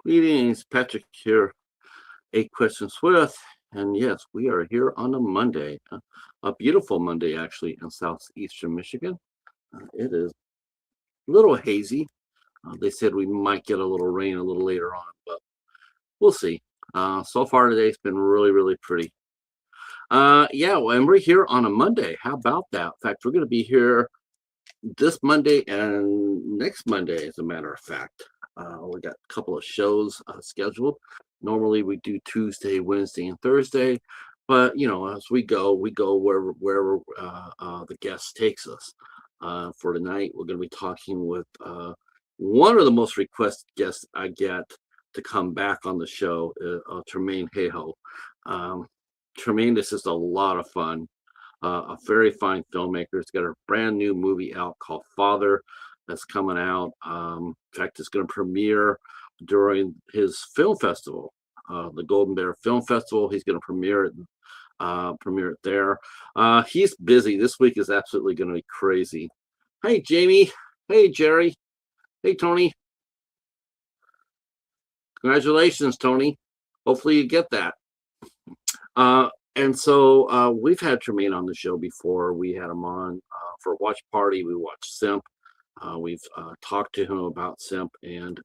Greetings, Patrick here, 8 Questions with, and yes, we are here on a Monday, a beautiful Monday actually in southeastern Michigan. It is a little hazy. They said we might get a little rain a little later on, but we'll see. So far today, it's been really, really pretty. Yeah, well, and we're here on a Monday. How about that? In fact, we're going to be here this Monday and next Monday, as a matter of fact. We got a couple of shows scheduled. Normally we do Tuesday, Wednesday, and Thursday, but as we go wherever the guest takes us. For tonight, we're going to be talking with one of the most requested guests I get to come back on the show, Tremain Hayhoe. Um, Tremain, this is a lot of fun, a very fine filmmaker. He's got a brand new movie out called Father that's coming out. In fact, it's going to premiere during his film festival, the Golden Bear Film Festival. He's going to premiere it there. He's busy. This week is absolutely going to be crazy. Hey, Jamie. Hey, Jerry. Hey, Tony. Congratulations, Tony. Hopefully you get that. And so we've had Tremaine on the show before. We had him on for a watch party. We watched Simp. We've talked to him about Simp, and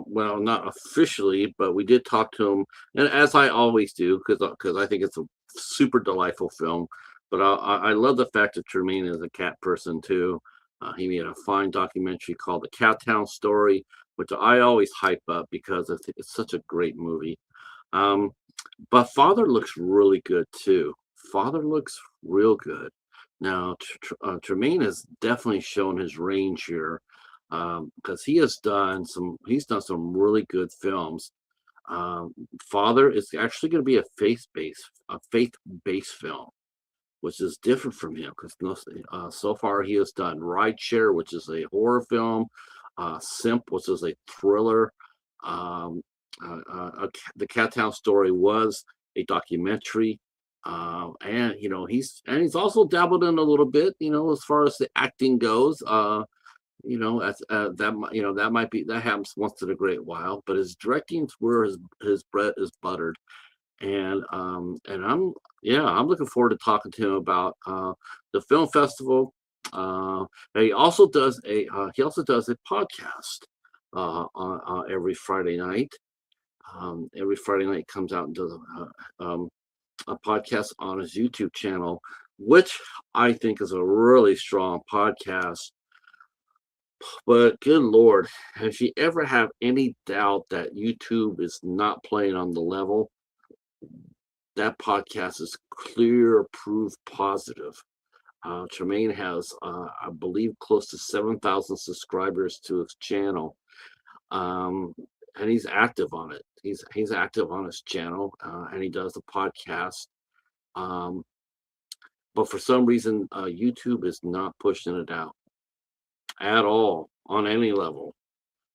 well, not officially, but we did talk to him, and as I always do, because I think it's a super delightful film. But I love the fact that Tremaine is a cat person too. He made a fine documentary called The Cattown Story, which I always hype up because it's such a great movie. Um, but Father looks really good too. Father looks real good. Now, Tremaine has definitely shown his range here, because he's done some really good films. Father is actually going to be a faith-based film, which is different from him because so far he has done Rideshare, which is a horror film, Simp, which is a thriller. Um, the Cattown Story was a documentary, and he's also dabbled in a little bit, as far as the acting goes. That might be that happens once in a great while, but his directing's where his bread is buttered, and I'm looking forward to talking to him about the film festival. And he also does a podcast every Friday night. Every Friday night comes out and does a podcast on his YouTube channel, which I think is a really strong podcast. But good Lord, has you ever have any doubt that YouTube is not playing on the level? That podcast is clear proof positive. Tremaine has, I believe, close to 7,000 subscribers to his channel, um, and he's active on it. He's active on his channel, and he does the podcast. Um, but for some reason, YouTube is not pushing it out at all on any level.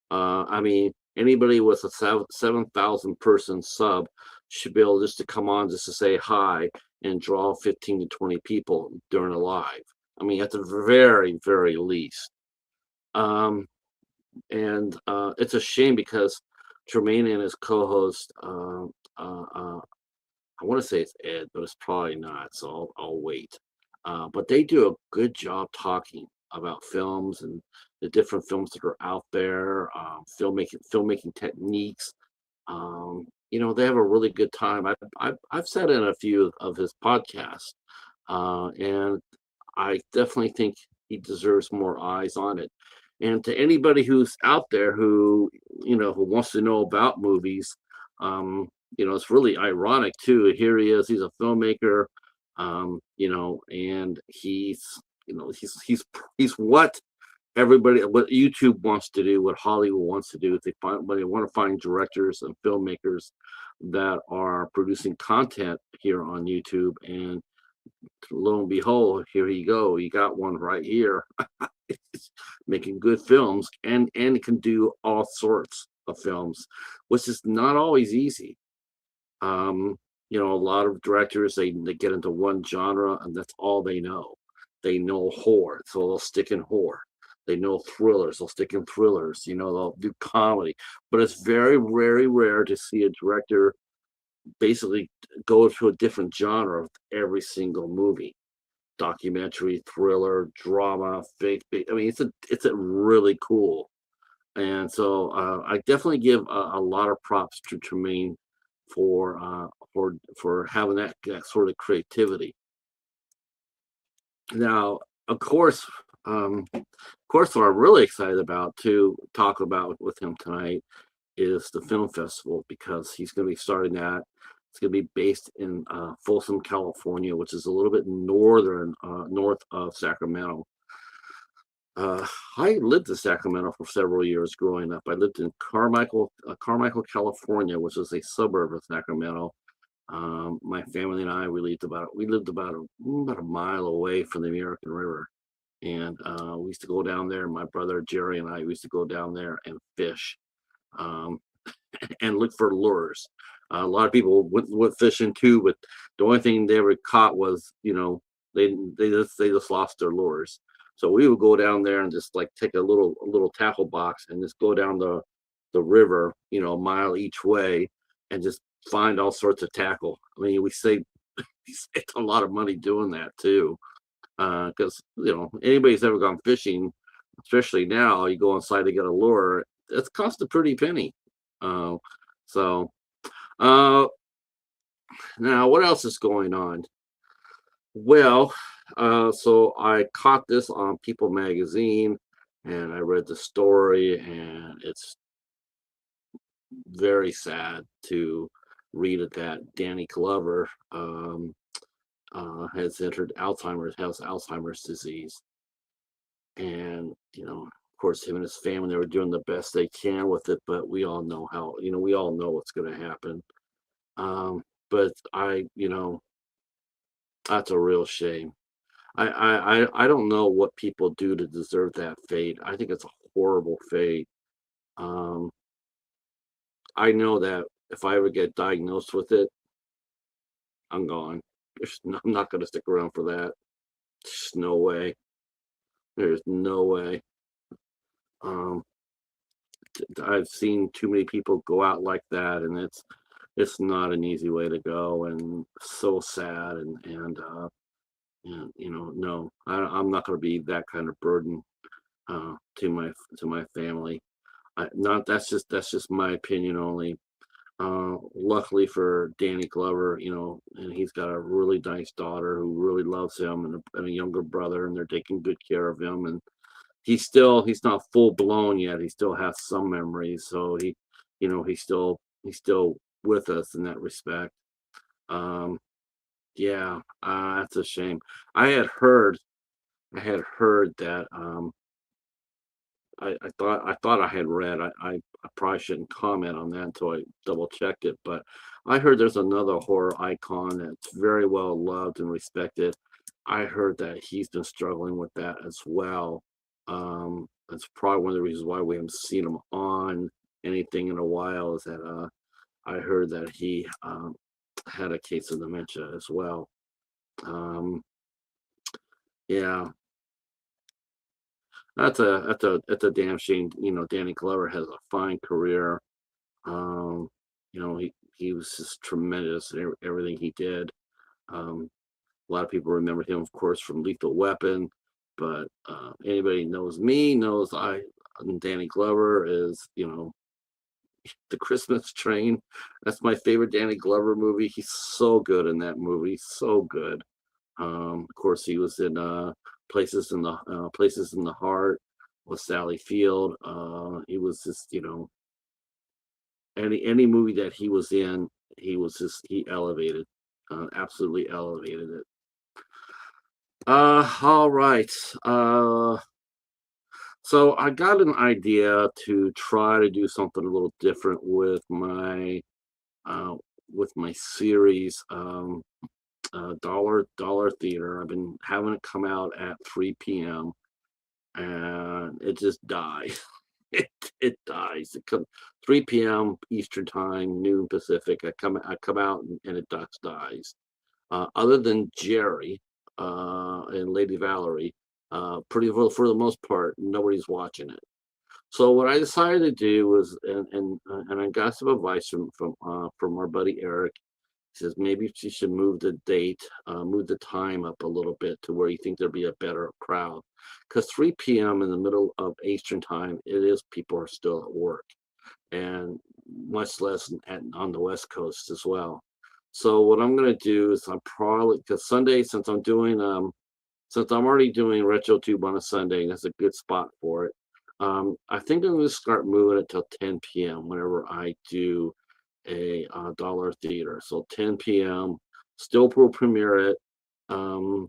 I mean, anybody with a 7,000 person sub should be able just to come on just to say hi and draw 15 to 20 people during a live. I mean, at the very, very least. Um, and it's a shame because Tremaine and his co-host, I want to say it's Ed, but it's probably not, so I'll wait. But they do a good job talking about films and the different films that are out there, filmmaking techniques. They have a really good time. I've sat in a few of his podcasts, and I definitely think he deserves more eyes on it. And to anybody who's out there who wants to know about movies, it's really ironic too. Here he is, he's a filmmaker, and he's what YouTube wants to do, what Hollywood wants to do. When they want to find directors and filmmakers that are producing content here on YouTube, and lo and behold, here you go. You got one right here, making good films, and can do all sorts of films, which is not always easy. Um, a lot of directors they get into one genre and that's all they know. They know horror, so they'll stick in horror. They know thrillers. They'll stick in thrillers. They'll do comedy. But it's very, very rare to see a director basically go to a different genre with every single movie. Documentary, thriller, drama, fake. I mean, it's a really cool. And so I definitely give a lot of props to Tremaine for for having that sort of creativity. Now, of course, what I'm really excited about to talk about with him tonight is the film festival because he's going to be starting that. It's going to be based in Folsom, California, which is a little bit north of Sacramento. I lived in Sacramento for several years growing up. I lived in Carmichael, California, which is a suburb of Sacramento. My family and I, we lived about a mile away from the American River, and we used to go down there. My brother Jerry and I used to go down there and fish, um, and look for lures. A lot of people went fishing too, but the only thing they ever caught was, they just lost their lures. So we would go down there and just like take a little tackle box and just go down the river, a mile each way, and just find all sorts of tackle. I mean, we saved a lot of money doing that too, because anybody's ever gone fishing, especially now, you go inside to get a lure, it's cost a pretty penny. Uh, so uh, now what else is going on? Well, so I caught this on People magazine, and I read the story, and it's very sad to read it that Danny Glover has Alzheimer's disease. And, of course, him and his family, they were doing the best they can with it, but we all know what's going to happen. Um, but that's a real shame. I don't know what people do to deserve that fate. I think it's a horrible fate. Um, I know that if I ever get diagnosed with it, I'm gone. I'm not going to stick around for that. There's no way. There's no way. Um, I've seen too many people go out like that, and it's not an easy way to go, and so sad. And no, I'm not going to be that kind of burden to my family. Not that's just my opinion only. Luckily for Danny Glover, and he's got a really nice daughter who really loves him, and a younger brother, and they're taking good care of him. And he's not full blown yet. He still has some memories, so he's still with us in that respect. Um, yeah, that's a shame. I had heard I had heard that I thought I had read. I probably shouldn't comment on that until I double checked it, but I heard there's another horror icon that's very well loved and respected. I heard that he's been struggling with that as well. That's probably one of the reasons why we haven't seen him on anything in a while, is that I heard that he had a case of dementia as well. Um, yeah, that's a damn shame. Danny Glover has a fine career. Um, he was just tremendous in everything he did. Um, a lot of people remember him, of course, from Lethal Weapon, but anybody knows me knows Danny Glover is, The Christmas Train. That's my favorite Danny Glover movie. He's so good in that movie, so good. Of course, he was in Places in the Heart with Sally Field. He was just, any movie that he was in, he elevated, absolutely elevated it. All right. So I got an idea to try to do something a little different uh with my series, Dollar Theater. I've been having it come out at 3 p.m. and it just dies. It dies. It comes 3 p.m. Eastern time, noon Pacific. I come out, and it dies. Other than Jerry and Lady Valerie, Pretty well, for the most part, nobody's watching it. So what I decided to do was, and I got some advice from our buddy Eric. He says maybe she should move the date, move the time up a little bit to where you think there'd be a better crowd. Because 3 p.m. in the middle of Eastern time, it is people are still at work, and much less on the West Coast as well. So what I'm gonna do is I'm probably, because Sunday, since I'm already doing RetroTube on a Sunday, that's a good spot for it. I think I'm gonna start moving it till 10 p.m. whenever I do a dollar theater. So 10 p.m. Still will premiere it. Um,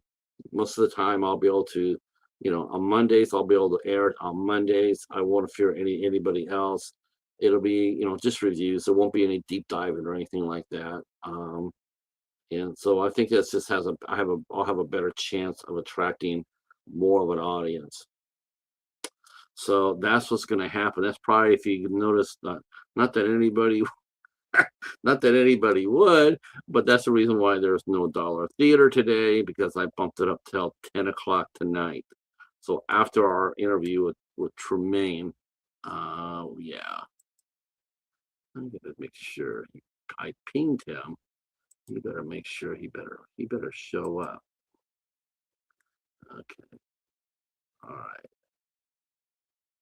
Most of the time I'll be able to, on Mondays I'll be able to air it on Mondays. I won't fear anybody else. It'll be, just reviews. There won't be any deep diving or anything like that. And so I think this just I'll have a better chance of attracting more of an audience. So that's what's going to happen. That's probably, if you notice, not that anybody not that anybody would, but that's the reason why there's no dollar theater today, because I bumped it up till 10 o'clock tonight. So after our interview with Tremain, yeah, I'm gonna make sure I pinged him. You better make sure he better show up. Okay, all right.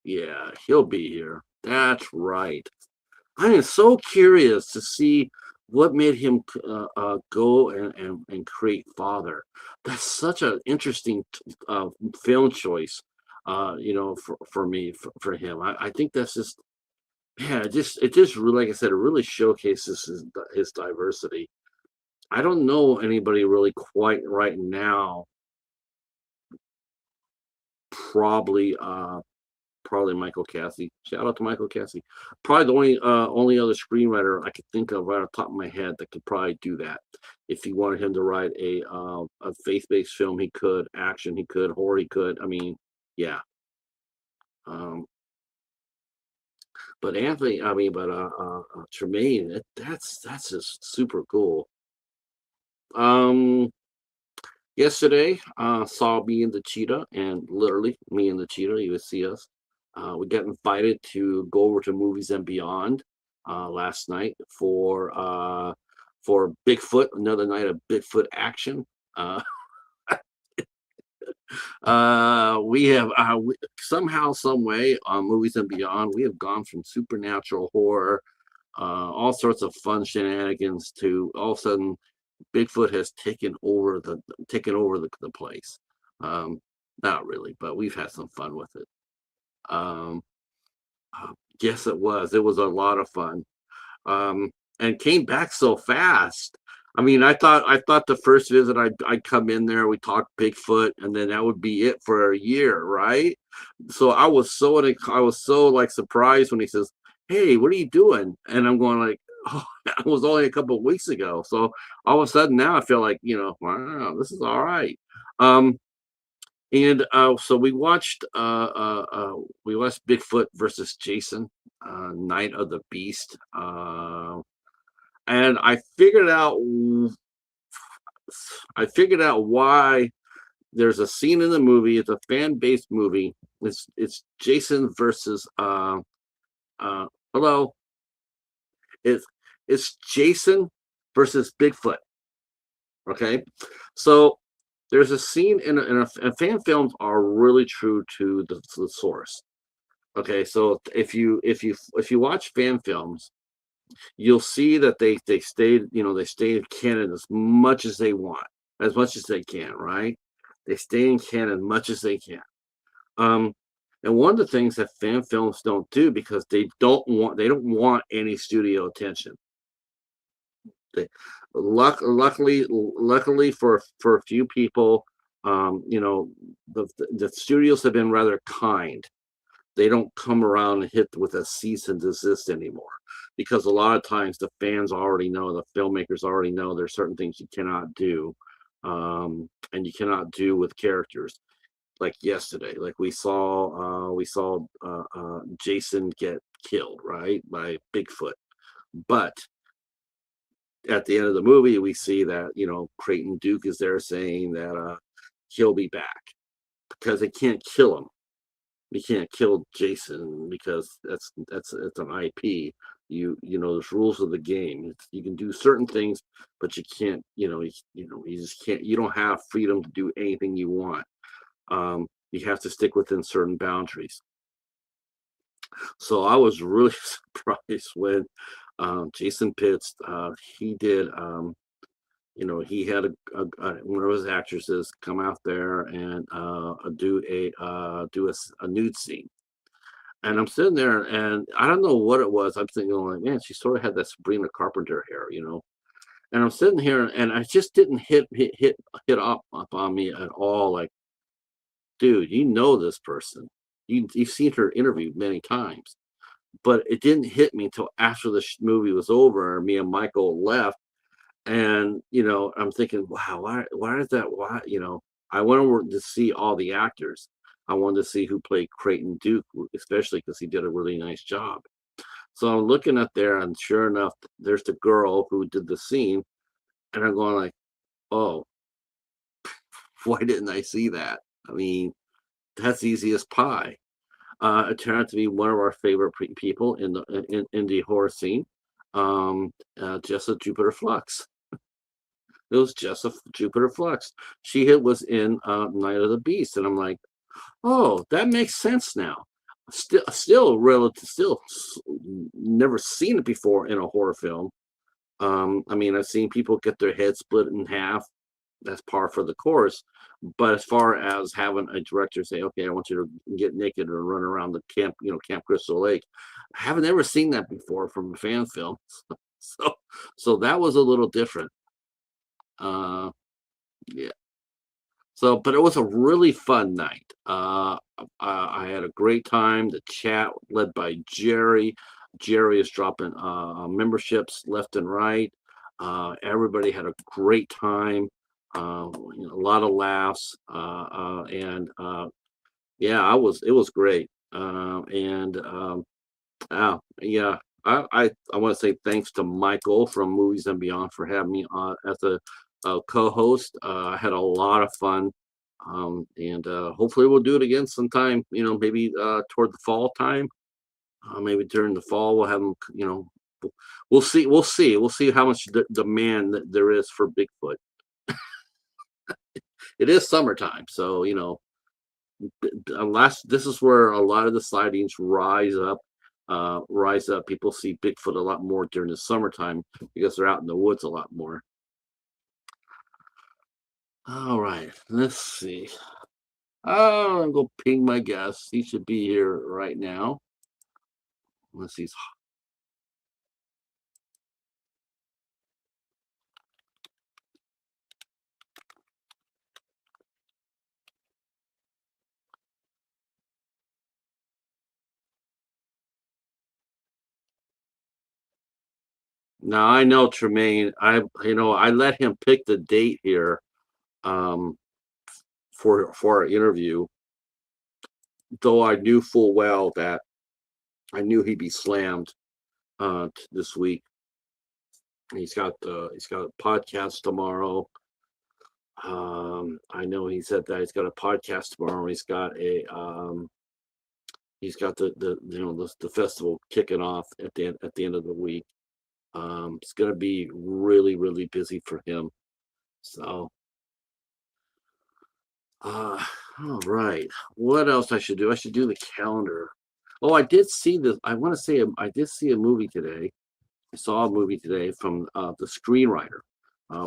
Yeah, he'll be here. That's right. I am so curious to see what made him go and create Father. That's such an interesting film choice, for me, for him. I think that's just, yeah, it just really, like I said, it really showcases his diversity. I don't know anybody really quite right now. Probably Probably Michael Cassie. Shout out to Michael Cassie. Probably the only other screenwriter I could think of right off the top of my head that could probably do that. If you wanted him to write a faith-based film, he could. Action, he could. Horror, he could. I mean, yeah. Um, but Anthony, I mean, but Tremaine, that's just super cool. Um, Yesterday, saw me and the cheetah, and literally me and the cheetah. You would see us. We got invited to go over to Movies and Beyond last night for Bigfoot, another night of Bigfoot action. Uh, we have somehow, some way on Movies and Beyond, we have gone from supernatural horror, all sorts of fun shenanigans, to all of a sudden Bigfoot has taken over the place. Um, Not really, but we've had some fun with it. Um, yes, it was. It was a lot of fun. And came back so fast. I mean, I thought the first visit I'd come in there, we talked Bigfoot, and then that would be it for a year, right? So I was so like surprised when he says, "Hey, what are you doing?" And I'm going like, "Oh, that was only a couple of weeks ago." So all of a sudden now I feel like, wow, this is all right. Um, and so we watched Bigfoot versus Jason, Night of the Beast. And I figured out why there's a scene in the movie. It's a fan-based movie. It's Jason versus hello. It's it's Jason versus Bigfoot. Okay, so there's a scene and fan films are really true to the source. Okay, so if you watch fan films, you'll see that they stayed canon as much as they want, as much as they can, right? They stay in canon as much as they can. Um, and one of the things that fan films don't do, because they don't want any studio attention. They, luckily for a few people, the studios have been rather kind. They don't come around and hit with a cease and desist anymore, because a lot of times the fans already know, the filmmakers already know there's certain things you cannot do, and you cannot do with characters. Like yesterday, like we saw Jason get killed, right, by Bigfoot. But at the end of the movie, we see that Creighton Duke is there saying that he'll be back. because they can't kill him. You can't kill Jason because it's an IP. You know, there's rules of the game. You can do certain things, but you can't. You just can't. You don't have freedom to do anything you want. You have to stick within certain boundaries. So I was really surprised when Jason Pitts he did. He had one of his actresses come out there and do a nude scene. And I'm sitting there, and I don't know what it was. I'm thinking, like, man, she sort of had that Sabrina Carpenter hair. And I'm sitting here, and I just didn't hit up on me at all. Like, dude, you know this person. You've seen her interviewed many times, but it didn't hit me until after the movie was over. Me and Michael left, and I'm thinking, wow, why is that? Why, I went over to see all the actors. I wanted to see who played Creighton Duke, especially because he did a really nice job. So I'm looking at there, and sure enough, there's the girl who did the scene, and I'm going like, oh, why didn't I see that? I mean, that's easy as pie. It turned out to be one of our favorite people in the horror scene, Jessa Jupiter Flux. It was Jessa Jupiter Flux. Was in Night of the Beast, and I'm like, oh, that makes sense now. Never seen it before in a horror film. I mean, I've seen people get their head split in half. That's par for the course. But as far as having a director say, "Okay, I want you to get naked or run around the camp, Camp Crystal Lake," I haven't ever seen that before from a fan film. So, so that was a little different. Uh, yeah. So, but it was a really fun night. I had a great time. The chat led by Jerry. Jerry is dropping memberships left and right. Everybody had a great time. A lot of laughs, and yeah, it was great. And yeah, I want to say thanks to Michael from Movies and Beyond for having me on as a co-host. I had a lot of fun, and hopefully we'll do it again sometime. Maybe toward the fall time. Maybe during the fall we'll have them. We'll see. We'll see. We'll see how much demand that there is for Bigfoot. It is summertime, so unless this is where a lot of the sightings rise up. People see Bigfoot a lot more during the summertime because they're out in the woods a lot more. All right, let's see. Oh, I'm gonna ping my guest. He should be here right now. Let's see. Now I know Tremaine. I let him pick the date here um, for our interview, though I knew full well that I knew he'd be slammed this week. He's got a podcast tomorrow. I know he said that he's got a podcast tomorrow. He's got the festival kicking off at the end of the week. It's gonna be really really busy for him. So, uh, all right. What else I should do? I should do the calendar. Oh, I did see this. I want to say I did see a movie today. I saw a movie today from the screenwriter.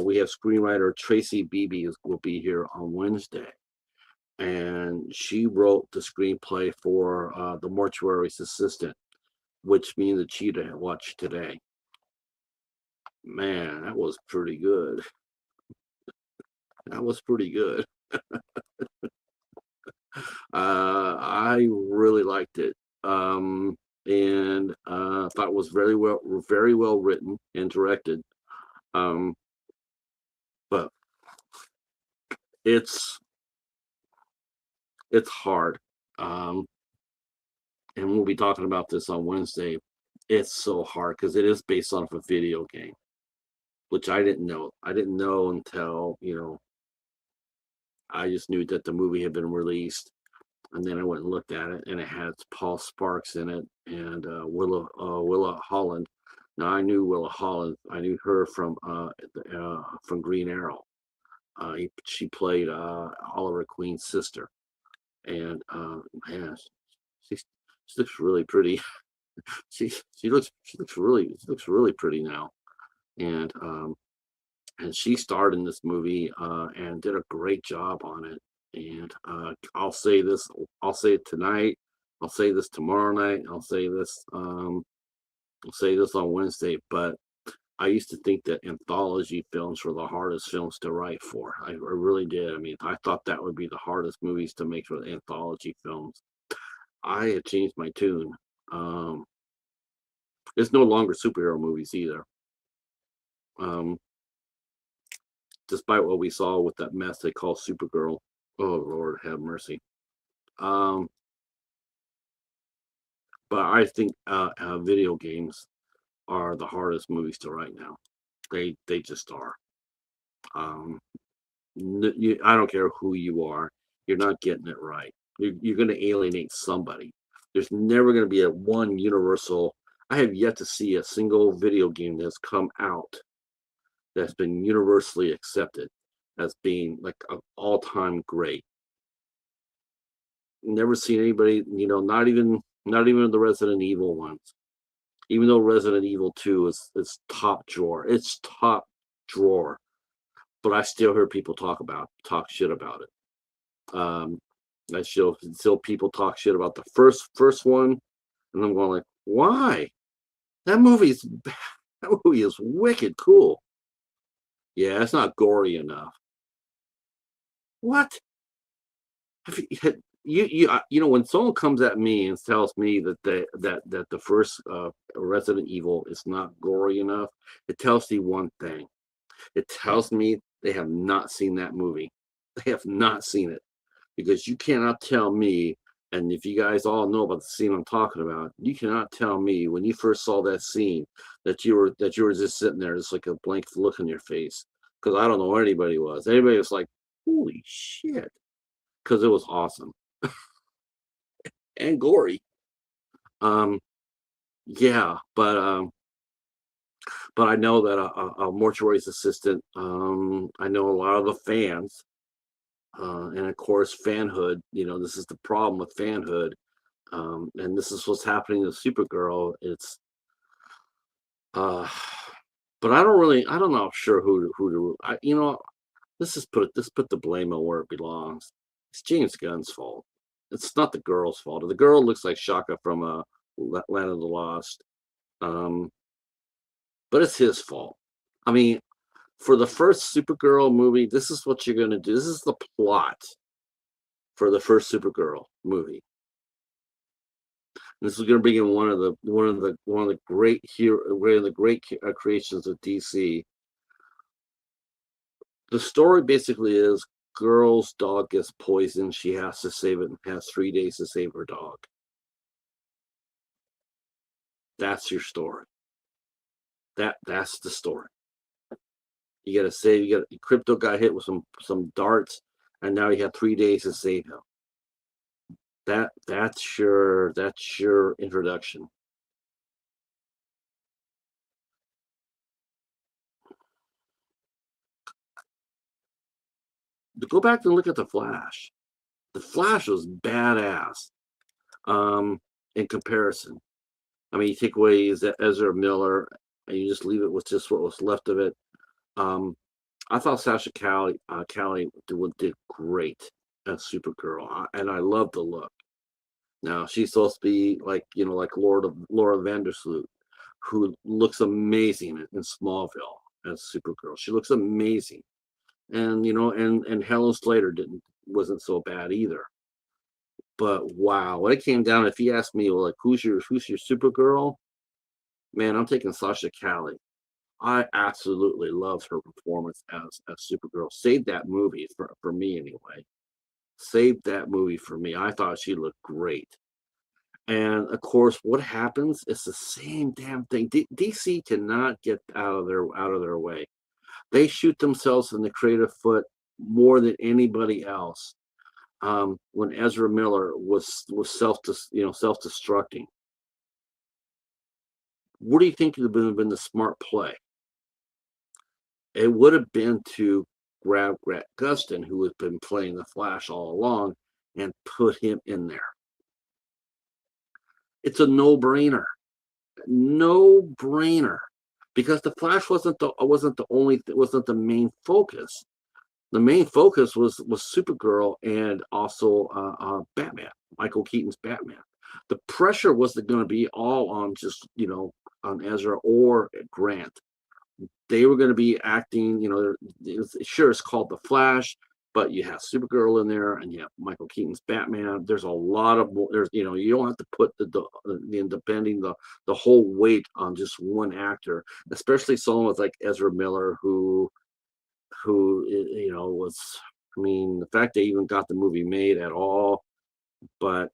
We have screenwriter Tracy Beebe will be here on Wednesday, and she wrote the screenplay for The Mortuary's Assistant, which me and the Cheetah watched today. Man, that was pretty good. That was pretty good. I really liked it, and thought it was very well written and directed. Um, but it's it's hard. Um, and we'll be talking about this on Wednesday. It's so hard because it is based off a video game, which I didn't know. I didn't know until I just knew that the movie had been released, and then I went and looked at it, and it had Paul Sparks in it and Willa Holland. Now I knew Willa Holland. I knew her from Green Arrow. She played Oliver Queen's sister, and man, she, she looks really pretty. She looks really pretty now, and she starred in this movie and did a great job on it. And I'll say it tonight. I'll say this tomorrow night. I'll say this on Wednesday. But I used to think that anthology films were the hardest films to write for. I really did. I mean, I thought that would be the hardest movies to make for the anthology films. I had changed my tune. Um, it's no longer superhero movies either. Um, Despite what we saw with that mess they call Supergirl. Oh Lord, have mercy. Um, but I think video games are the hardest movies to write now. They just are. Um, I don't care who you are, you're not getting it right. You're going to alienate somebody. There's never going to be a one universal. I have yet to see a single video game that's come out that's been universally accepted as being like an all-time great. Never seen anybody, not even the Resident Evil ones. Even though Resident Evil 2 is top drawer. It's top drawer. But I still hear people talk shit about it. I still people talk shit about the first one, and I'm going like, why? That movie's that movie is wicked cool. Yeah, it's not gory enough. What? Have when someone comes at me and tells me that the first Resident Evil is not gory enough, it tells me one thing. It tells me they have not seen that movie. They have not seen it, because you cannot tell me. And if you guys all know about the scene I'm talking about, you cannot tell me when you first saw that scene that you were just sitting there, just like a blank look on your face. Because I don't know where anybody was. Anybody was like, "Holy shit!" Because it was awesome and gory. Um, yeah, but I know that a mortuary's assistant. I know a lot of the fans, and of course, fanhood. This is the problem with fanhood, and this is what's happening to Supergirl. It's, uh, but I don't know sure who to. Let's put the blame on where it belongs. It's James Gunn's fault. It's not the girl's fault. The girl looks like Shaka from Land of the Lost. Um, but it's his fault. I mean, for the first Supergirl movie, this is what you're gonna do. This is the plot for the first Supergirl movie. This is gonna bring in one of the great hero, one of the great creations of DC. The story basically is girl's dog gets poisoned. She has to save it and has 3 days to save her dog. That's your story. That's the story. You gotta save. Crypto got hit with some darts, and now you have 3 days to save him. That's your introduction. Go back and look at the Flash. The Flash was badass. In comparison, I mean, you take away Ezra Miller, and you just leave it with just what was left of it. Um, I thought Sasha Callie did great as Supergirl, and I love the look. Now she's supposed to be like like Laura Vandersloot, who looks amazing in Smallville as Supergirl. She looks amazing, and and Helen Slater wasn't so bad either. But wow, when it came down, if you ask me, well, like who's your Supergirl, man, I'm taking Sasha Callie. I absolutely loved her performance as Supergirl. Saved that movie for me anyway. Saved that movie for me. I thought she looked great. And of course, what happens? It's the same damn thing. DC cannot get out of their way. They shoot themselves in the creative foot more than anybody else. When Ezra Miller was self-destructing. What do you think would have been the smart play? It would have been to grab Grant Gustin, who has been playing the Flash all along, and put him in there. It's a no-brainer, because the Flash wasn't the main focus. The main focus was Supergirl and also Batman, Michael Keaton's Batman. The pressure wasn't going to be all on just on Ezra or Grant. They were going to be acting, sure, it's called The Flash, but you have Supergirl in there and you have Michael Keaton's Batman. There's a lot of you don't have to put the whole weight on just one actor, especially someone with like Ezra Miller, who was, I mean, the fact they even got the movie made at all. But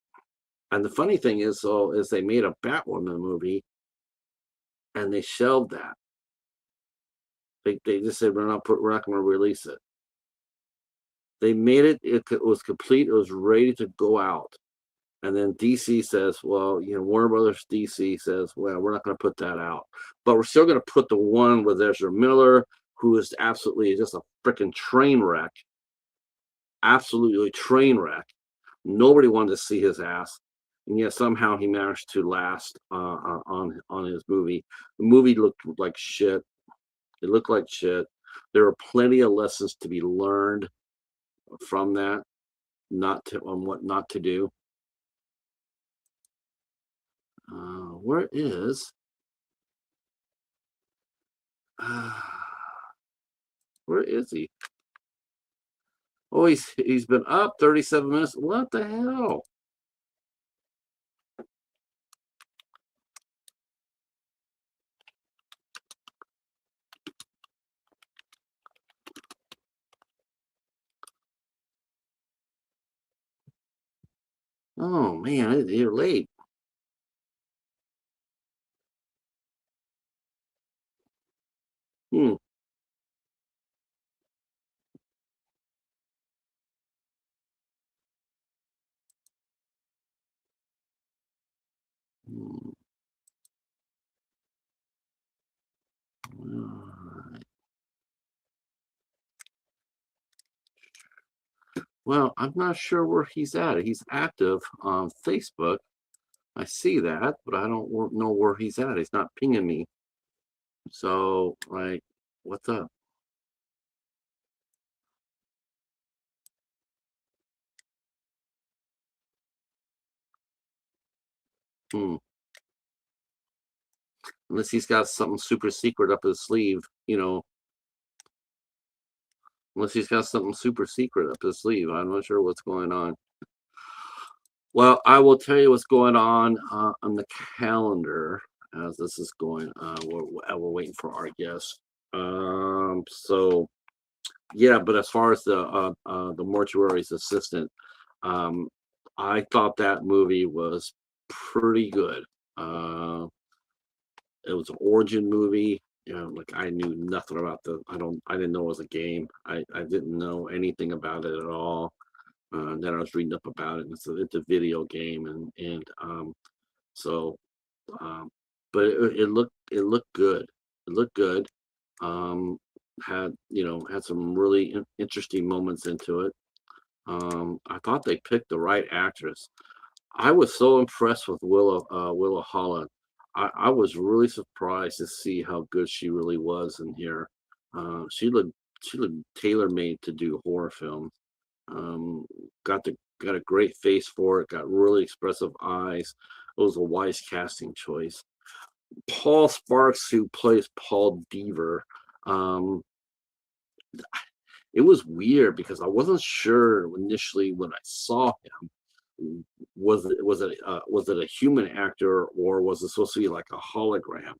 and the funny thing is they made a Batwoman movie and they shelved that. They just said we're not going to release it. They made it. It was complete. It was ready to go out. And then DC says, well, Warner Brothers DC says, well, we're not going to put that out, but we're still going to put the one with Ezra Miller, who is absolutely just a freaking train wreck. Absolutely train wreck. Nobody wanted to see his ass, and yet somehow he managed to last on his movie. The movie looked like shit. It looked like shit. There are plenty of lessons to be learned from that, on what not to do. Where is? Where is he? Oh, he's been up 37 minutes. What the hell? Oh man, you're late. Hmm. Hmm. Alright. Well, I'm not sure where he's at. He's active on Facebook. I see that, but I don't know where he's at. He's not pinging me. So, like, what's up? Hmm. Unless he's got something super secret up his sleeve, unless he's got something super secret up his sleeve. I'm not sure what's going on. Well, I will tell you what's going on the calendar as this is going. We're waiting for our guest. So yeah, but as far as the mortuary's assistant, um, I thought that movie was pretty good. It was an origin movie. Like I knew nothing about I didn't know it was a game. I didn't know anything about it at all. Then I was reading up about it. And it's a video game, and so, um, but it looked good. It looked good. Um, had some really interesting moments into it. I thought they picked the right actress. I was so impressed with Willa Holland. I was really surprised to see how good she really was in here. She looked tailor made to do horror film. Um, got a great face for it. Got really expressive eyes. It was a wise casting choice. Paul Sparks, who plays Paul Deaver, um, it was weird because I wasn't sure initially when I saw him. Was it a human actor or was it supposed to be like a hologram?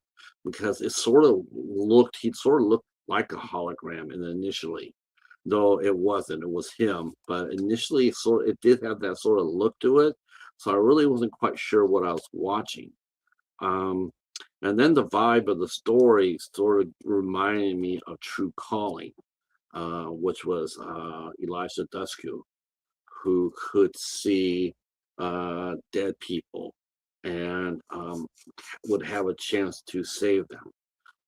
Because he sort of looked like a hologram initially, though it wasn't. It was him, but initially it did have that sort of look to it. So I really wasn't quite sure what I was watching. Um, and then the vibe of the story sort of reminded me of True Calling. which was Elijah Dusku, who could see dead people and would have a chance to save them,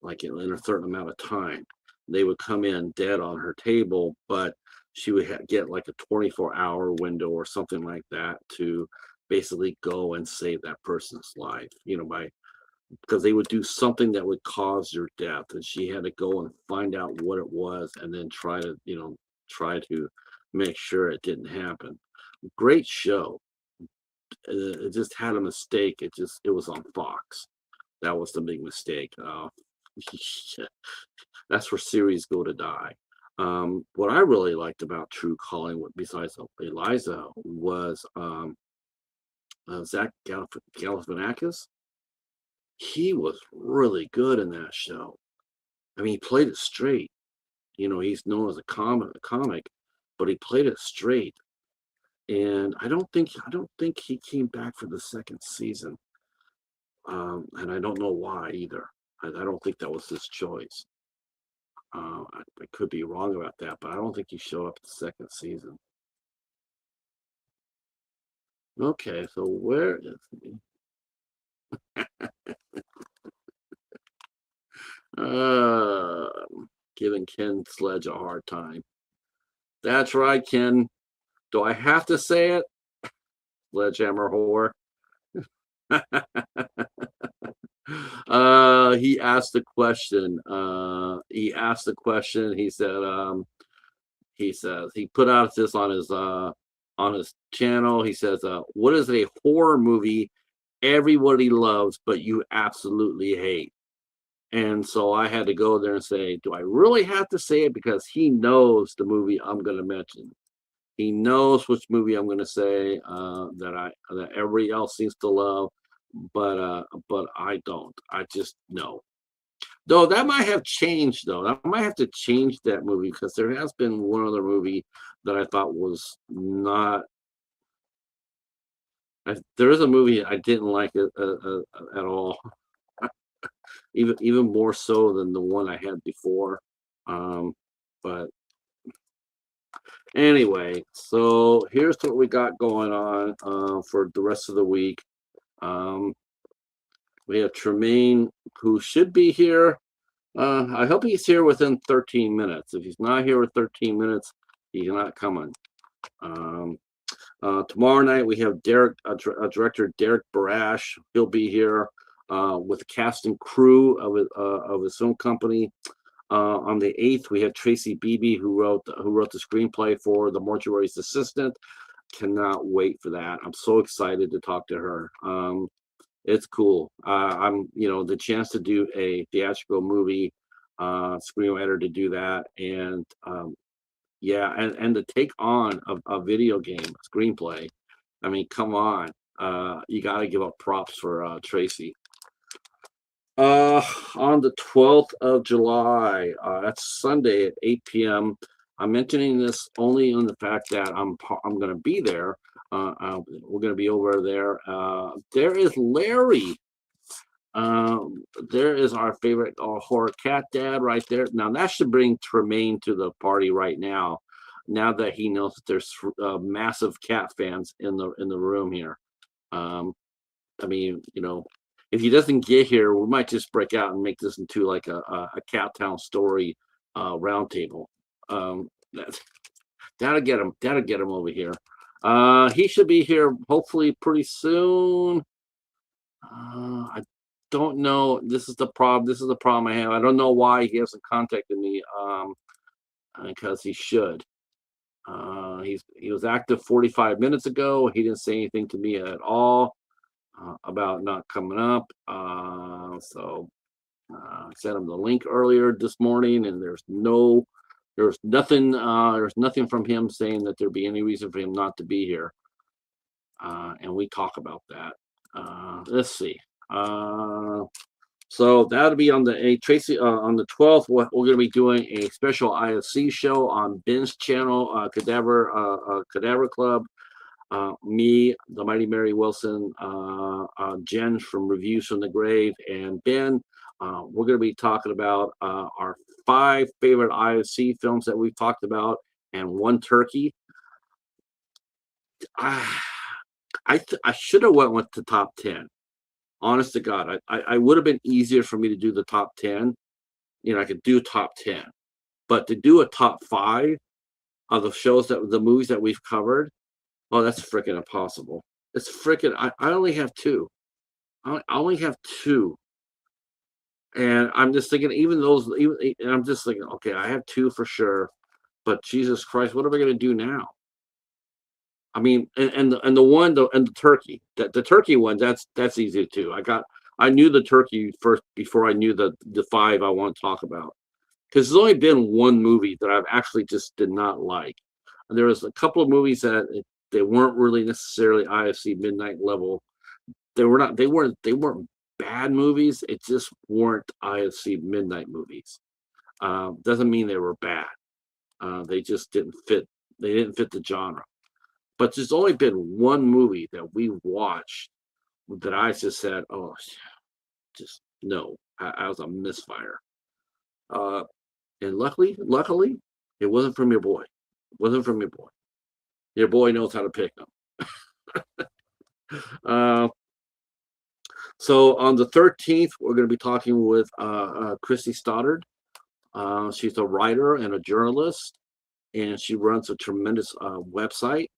like in a certain amount of time. They would come in dead on her table, but she would get like a 24-hour window or something like that to basically go and save that person's life, by because they would do something that would cause their death, and she had to go and find out what it was and then try to make sure it didn't happen. Great show. It just had a mistake. It was on Fox. That was the big mistake. That's where series go to die. What I really liked about True Calling, besides Eliza, was Zach Galifianakis. He was really good in that show. I mean, he played it straight. He's known as a comic, but he played it straight. And I don't think he came back for the second season. And I don't know why either. I don't think that was his choice. I could be wrong about that, but I don't think he showed up the second season. Okay, so where is he? Giving Ken Sledge a hard time. That's right, Ken. Do I have to say it? Sledgehammer whore. He asked the question. He says he put out this on his channel. He says, what is a horror movie everybody loves but you absolutely hate? And so I had to go there and say, do I really have to say it? Because he knows the movie I'm going to mention. He knows which movie I'm going to say that everybody else seems to love, but I don't. I just know. Though that might have changed, though. I might have to change that movie because there has been one other movie that I thought was not. There is a movie I didn't like it at all, even more so than the one I had before. But anyway, so here's what we got going on for the rest of the week. We have Tremain, who should be here. I hope he's here within 13 minutes. If he's not here with 13 minutes, he's not coming. Tomorrow night we have director Derek Barash. He'll be here with the cast and crew of his film company. On the 8th, we have Tracy Beebe, who wrote the screenplay for The Mortuary's Assistant. Cannot wait for that. I'm so excited to talk to her. It's cool. I'm the chance to do a theatrical movie, screenwriter to do that, and yeah, and to take on a video game screenplay. I mean, come on. You got to give up props for Tracy. On the 12th of July, that's Sunday at 8 p.m. I'm mentioning this only on the fact that I'm going to be there. We're going to be over there. There is Larry. There is our favorite horror cat dad right there. Now that should bring Tremain to the party right now. Now that he knows that there's massive cat fans in the room here. I mean, if he doesn't get here, we might just break out and make this into like a Cat Town story roundtable. That'll get him. That'll get him over here. He should be here hopefully pretty soon. I don't know. This is the problem. This is the problem I have. I don't know why he hasn't contacted me. Because he should. He was active 45 minutes ago. He didn't say anything to me at all about not coming up. So I sent him the link earlier this morning, and there's nothing from him saying that there'd be any reason for him not to be here. And we talk about that. Let's see. So that'll be on the Tracy on the 12th. We're going to be doing a special IFC show on Ben's channel, Cadaver Club. me, the Mighty Mary Wilson, Jen from Reviews from the Grave, and Ben. We're going to be talking about our 5 favorite IFC films that we've talked about, and one turkey. I should have went with the top 10. Honest to God, I would have been easier for me to do the top 10. I could do top 10, but to do a top 5 of the movies that we've covered, oh, that's freaking impossible. It's freaking. I only have 2. I only have 2, and I'm just thinking, and I'm just thinking, okay, I have 2 for sure, but Jesus Christ, what am I going to do now? I mean, and the turkey, the turkey one, that's easy too. I knew the turkey first before I knew the 5 I want to talk about, because there's only been one movie that I've actually just did not like. And there was a couple of movies that they weren't really necessarily IFC midnight level. They weren't bad movies. It just weren't IFC midnight movies. Doesn't mean they were bad. They just didn't fit. They didn't fit the genre. But there's only been one movie that we watched that I just said, "Oh, just no." I was a misfire. And luckily, it wasn't from your boy. It wasn't from your boy. Your boy knows how to pick them. Uh, so on the 13th, we're going to be talking with Christy Stoddard. She's a writer and a journalist, and she runs a tremendous website.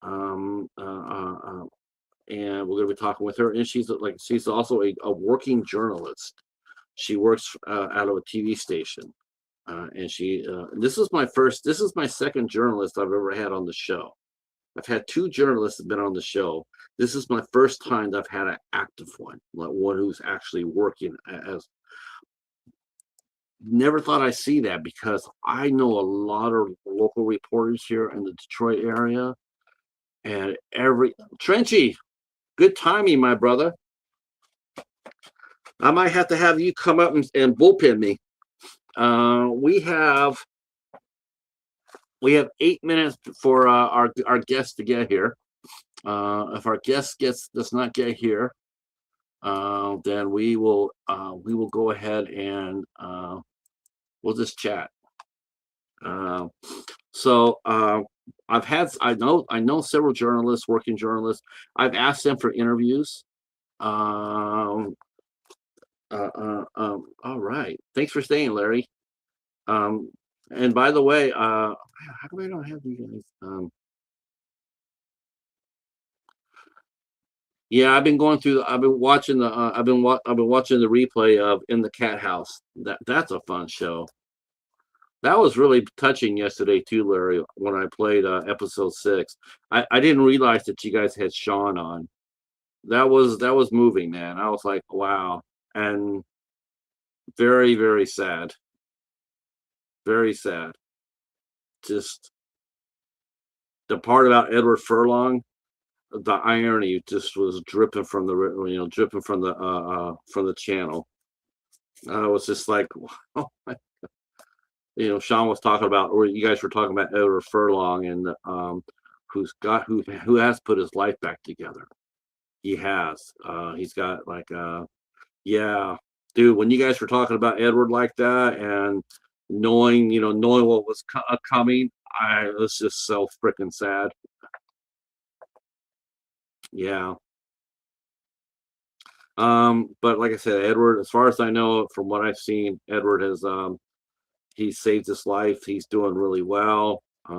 Um, uh, uh, uh, and we're going to be talking with her. And she's also a working journalist. She works out of a TV station, and this is my second journalist I've ever had on the show. I've had 2 journalists that have been on the show. This is my first time that I've had an active one, like one who's actually working as. Never thought I'd see that, because I know a lot of local reporters here in the Detroit area, and Trenchy, good timing, my brother. I might have to have you come up and bullpen me. We have 8 minutes for our guest to get here. If our guest does not get here, then we will go ahead and we'll just chat. I know several journalists, working journalists. I've asked them for interviews. All right. Thanks for staying, Larry. And by the way, how come I don't have you guys? Yeah, I've been going through. I've been watching I've been watching the replay of In the Cat House. That's a fun show. That was really touching yesterday too, Larry, when I played episode 6. I didn't realize that you guys had Sean on. That was moving, man. I was like, wow, and very, very sad. Very sad. Just the part about Edward Furlong, the irony just was dripping from the channel. I was just like, wow. Sean was talking about, or you guys were talking about Edward Furlong, and who has put his life back together. He has. He's got yeah, dude. When you guys were talking about Edward like that, and knowing what was coming, I was just so freaking sad. Yeah. But like I said, Edward, as far as I know, from what I've seen, Edward has he saved his life. He's doing really well. He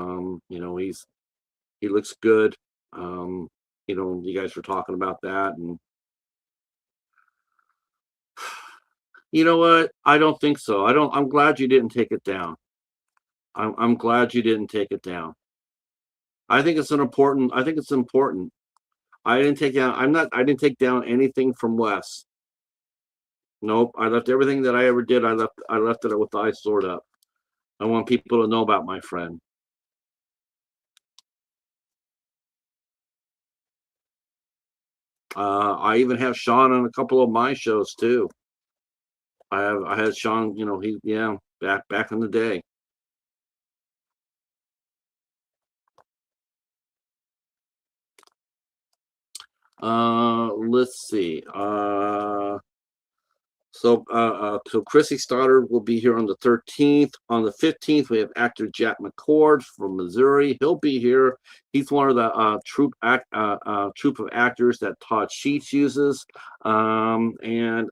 looks good. You guys were talking about that, and you know what? I don't think so. I'm glad you didn't take it down. I'm glad you didn't take it down. I think it's important. I think it's important. I didn't take down. I didn't take down anything from Wes. Nope. I left everything that I ever did. I left it with the eyes sword up. I want people to know about my friend. I even have Sean on a couple of my shows too. I had Sean. Back in the day. Let's see. So Chrissy Stoddard will be here on the 13th. On the 15th, we have actor Jack McCord from Missouri. He'll be here. He's one of the troupe of actors that Todd Sheets uses. And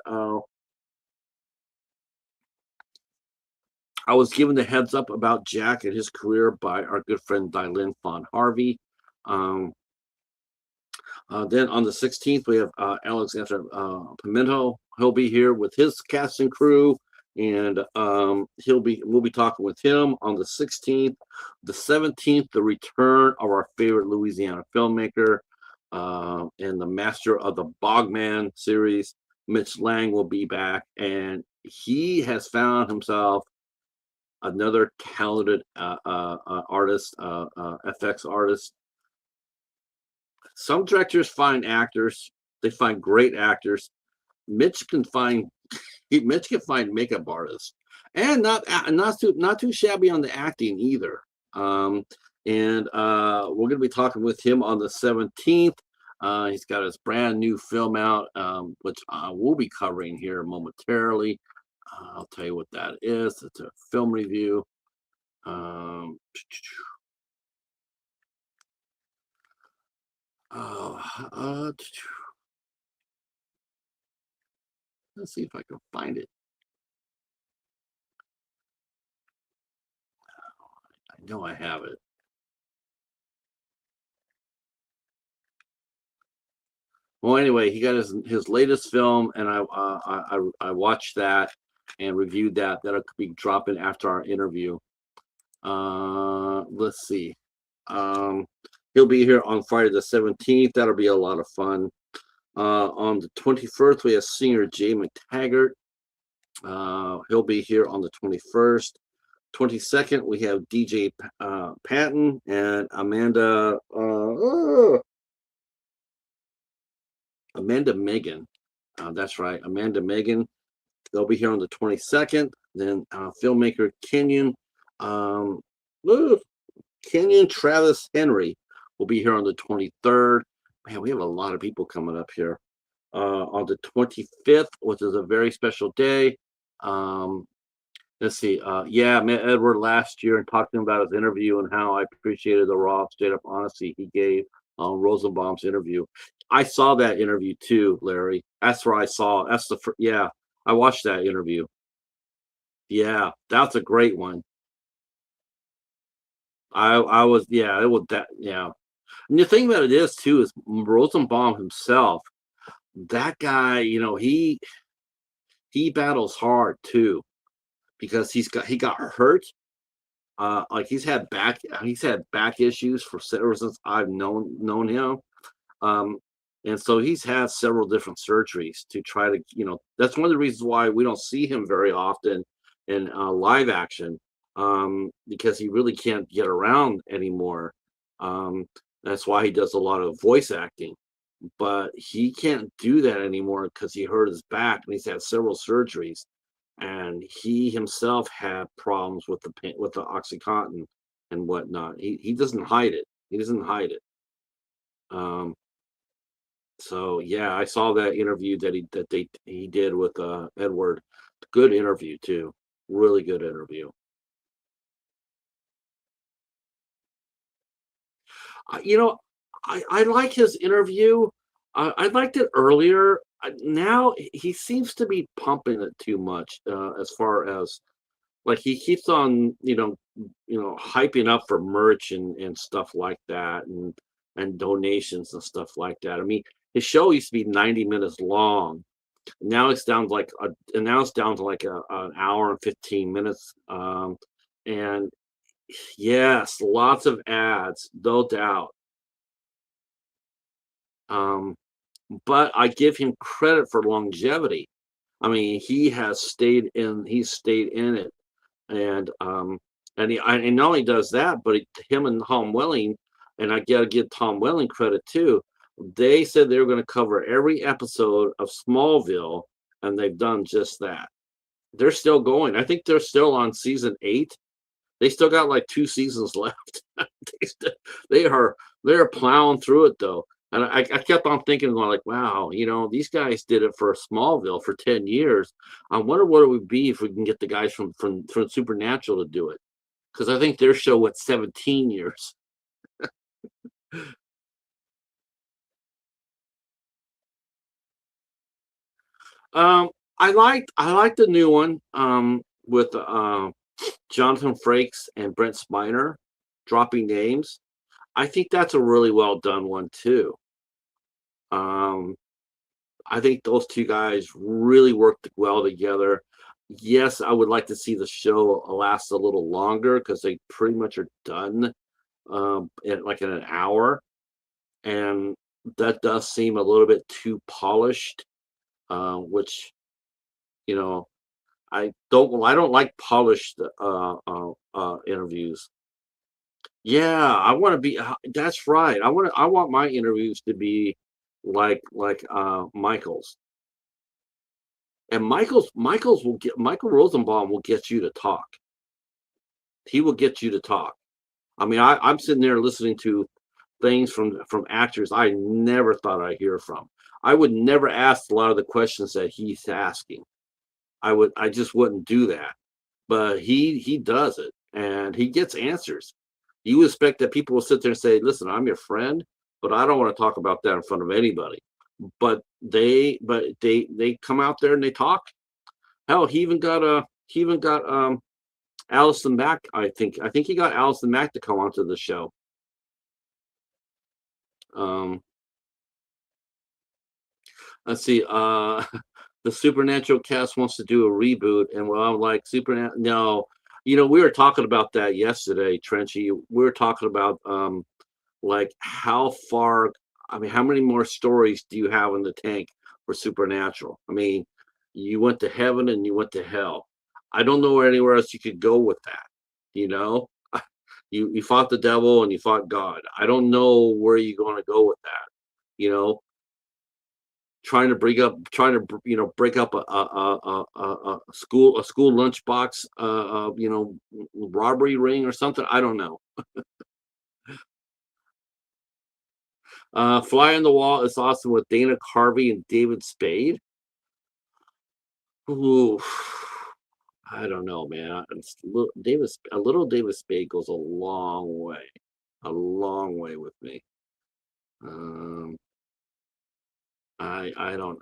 I was given the heads up about Jack and his career by our good friend Dylan Fawn Harvey. Um, then on the 16th, we have Alexander Pimento. He'll be here with his cast and crew, and we'll be talking with him on the 16th. The 17th, the return of our favorite Louisiana filmmaker and the master of the Bogman series, Mitch Lang, will be back, and he has found himself another talented artist, FX artist. Some directors find actors; they find great actors. Mitch can find makeup artists, and not too shabby on the acting either. And we're going to be talking with him on the 17th. He's got his brand new film out, which we'll be covering here momentarily. I'll tell you what that is. It's a film review. Um, uh, let's see if I can find it. I know I have it. Well, anyway, he got his latest film, and I watched that and reviewed that. That'll be dropping after our interview. Let's see. Um, he'll be here on Friday the 17th. That'll be a lot of fun. On the 21st, we have singer Jay McTaggart. He'll be here on the 21st. 22nd, we have DJ Patton and Amanda Megan. That's right, Amanda Megan. They'll be here on the 22nd. Then filmmaker um, Kenyon Travis Henry will be here on the 23rd. Man, we have a lot of people coming up here. On the 25th, which is a very special day. Let's see. Yeah, I met Edward last year and talked to him about his interview and how I appreciated the raw, straight up honesty he gave on Rosenbaum's interview. I saw that interview too, Larry. That's where I saw. Yeah. I watched that interview. Yeah, that's a great one. I was yeah, it was that yeah. And the thing about it is too is Rosenbaum himself. That guy, he battles hard too because he got hurt. Like he's had back issues ever since I've known him. Um, and so he's had several different surgeries to try to, that's one of the reasons why we don't see him very often in live action, because he really can't get around anymore. Um, that's why he does a lot of voice acting, but he can't do that anymore because he hurt his back and he's had several surgeries. And he himself had problems with the OxyContin and whatnot. He doesn't hide it. He doesn't hide it. Um, so yeah, I saw that interview he did with Edward. Good interview too. Really good interview. You know, I like his interview. I liked it earlier. Now he seems to be pumping it too much, as far as like he keeps on, hyping up for merch and stuff like that, and donations and stuff like that. I mean, his show used to be 90 minutes long. Now it's down to an hour and 15 minutes. And yes, lots of ads, no doubt. Um, but I give him credit for longevity. I mean, he's stayed in it, and not only does that, but him and Tom Welling, and I gotta give Tom Welling credit too. They said they were going to cover every episode of Smallville, and they've done just that. They're still going. I think they're still on season 8. They still got like 2 seasons left. they are plowing through it though. And I kept on thinking, going like, wow, these guys did it for Smallville for 10 years. I wonder what it would be if we can get the guys from Supernatural to do it. Because I think their show went 17 years. Um, I liked the new one with Jonathan Frakes and Brent Spiner dropping names. I think that's a really well done one too. Um, I think those two guys really worked well together. Yes, I would like to see the show last a little longer because they pretty much are done in an hour, and that does seem a little bit too polished. Which you know I don't like polished interviews. Yeah, I want to be. That's right. I want my interviews to be like Michael's. And Michael Rosenbaum will get you to talk. He will get you to talk. I mean, I'm sitting there listening to things from actors I never thought I'd hear from. I would never ask a lot of the questions that he's asking. I just wouldn't do that. But he does it and he gets answers. You expect that people will sit there and say, "Listen, I'm your friend, but I don't want to talk about that in front of anybody." But they come out there and they talk. Hell, he even got Allison Mack. I think he got Allison Mack to come onto the show. Um, let's see. The Supernatural cast wants to do a reboot, and well, I'm like, Supernatural. No, we were talking about that yesterday, Trenchy. We were talking about like how far. I mean, how many more stories do you have in the tank for Supernatural? I mean, you went to heaven and you went to hell. I don't know anywhere else you could go with that. You know, you fought the devil and you fought God. I don't know where you're going to go with that. You know, trying to break up a school lunchbox robbery ring or something. I don't know. Fly on the Wall is awesome with Dana Carvey and David Spade. Ooh, I don't know, man. A little David Spade goes a long way with me. Um, I don't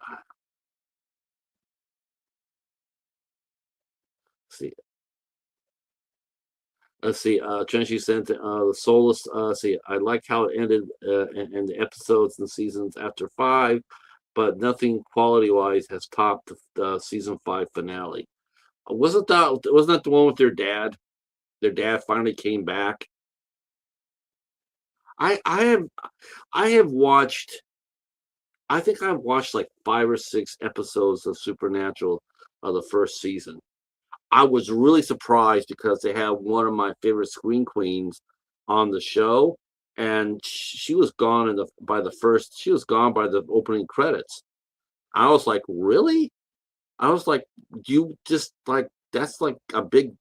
see. Let's see. Trenchy sent the Soulless. See, I like how it ended in the episodes and seasons after five, but nothing quality wise has topped the season five finale. Wasn't that the one with their dad? Their dad finally came back. I I have I have watched. I think I've watched like 5 or 6 episodes of Supernatural of the first season. I was really surprised because they had one of my favorite screen queens on the show, and she was gone she was gone by the opening credits. I was like, really? I was like, you just like that's like a big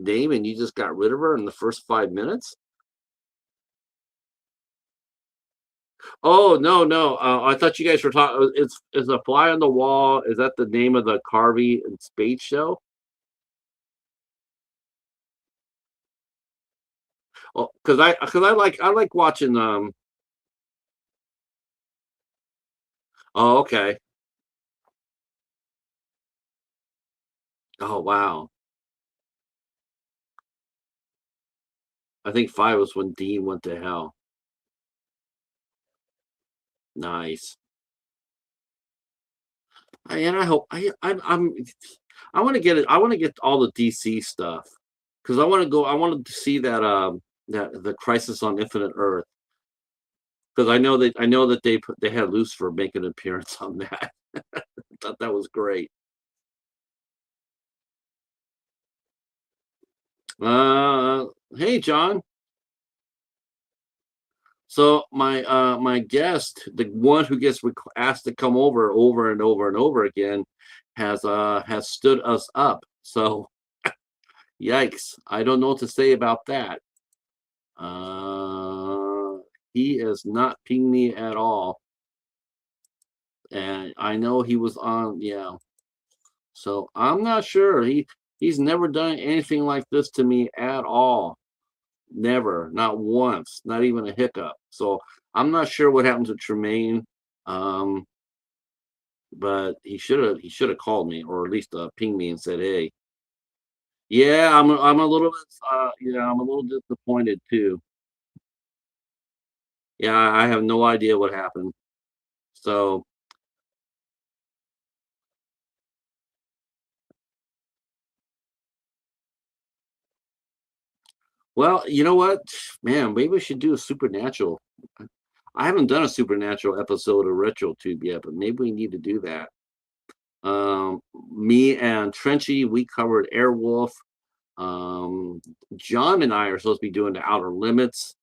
name, and you just got rid of her in the first 5 minutes? Oh no, no. I thought you guys were talking. It's a fly on the wall. Is that the name of the Carvey and Spade show? Oh, because I like watching. Oh, okay. Oh, wow. I think 5 was when Dean went to hell. Nice. And I hope I want to get it. I want to get all the DC stuff because I wanted to see that the Crisis on Infinite Earth because I know that they had Lucifer make an appearance on that. I thought that was great. Hey John. So my guest, the one who gets asked to come over and over and over again, has stood us up. So yikes! I don't know what to say about that. Uh, He is not pinging me at all. And I know he was on, yeah. So I'm not sure. He's never done anything like this to me at all. Never, not once, not even a hiccup. So I'm not sure what happened to Tremain. Um, but he should have called me or at least pinged me and said, "Hey, yeah, I'm a little bit yeah, I'm a little disappointed too. Yeah, I have no idea what happened. So, well, you know what, man, maybe we should do a supernatural. I haven't done a supernatural episode of RetroTube yet, but maybe we need to do that. Um, Me and Trenchy, we covered Airwolf. Um, John and I are supposed to be doing the Outer Limits.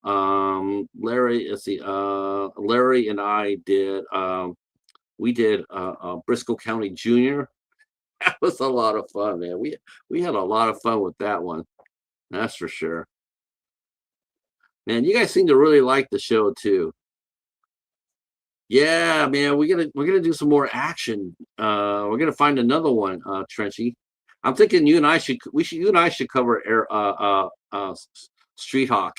Larry, let's see, Larry and I did, we did Briscoe County Junior. That was a lot of fun, man. We had a lot of fun with that one. That's for sure. Man, you guys seem to really like the show too. Yeah, man, we're gonna do some more action. We're gonna find another one, Trenchy. I'm thinking you and I should cover Street Hawk.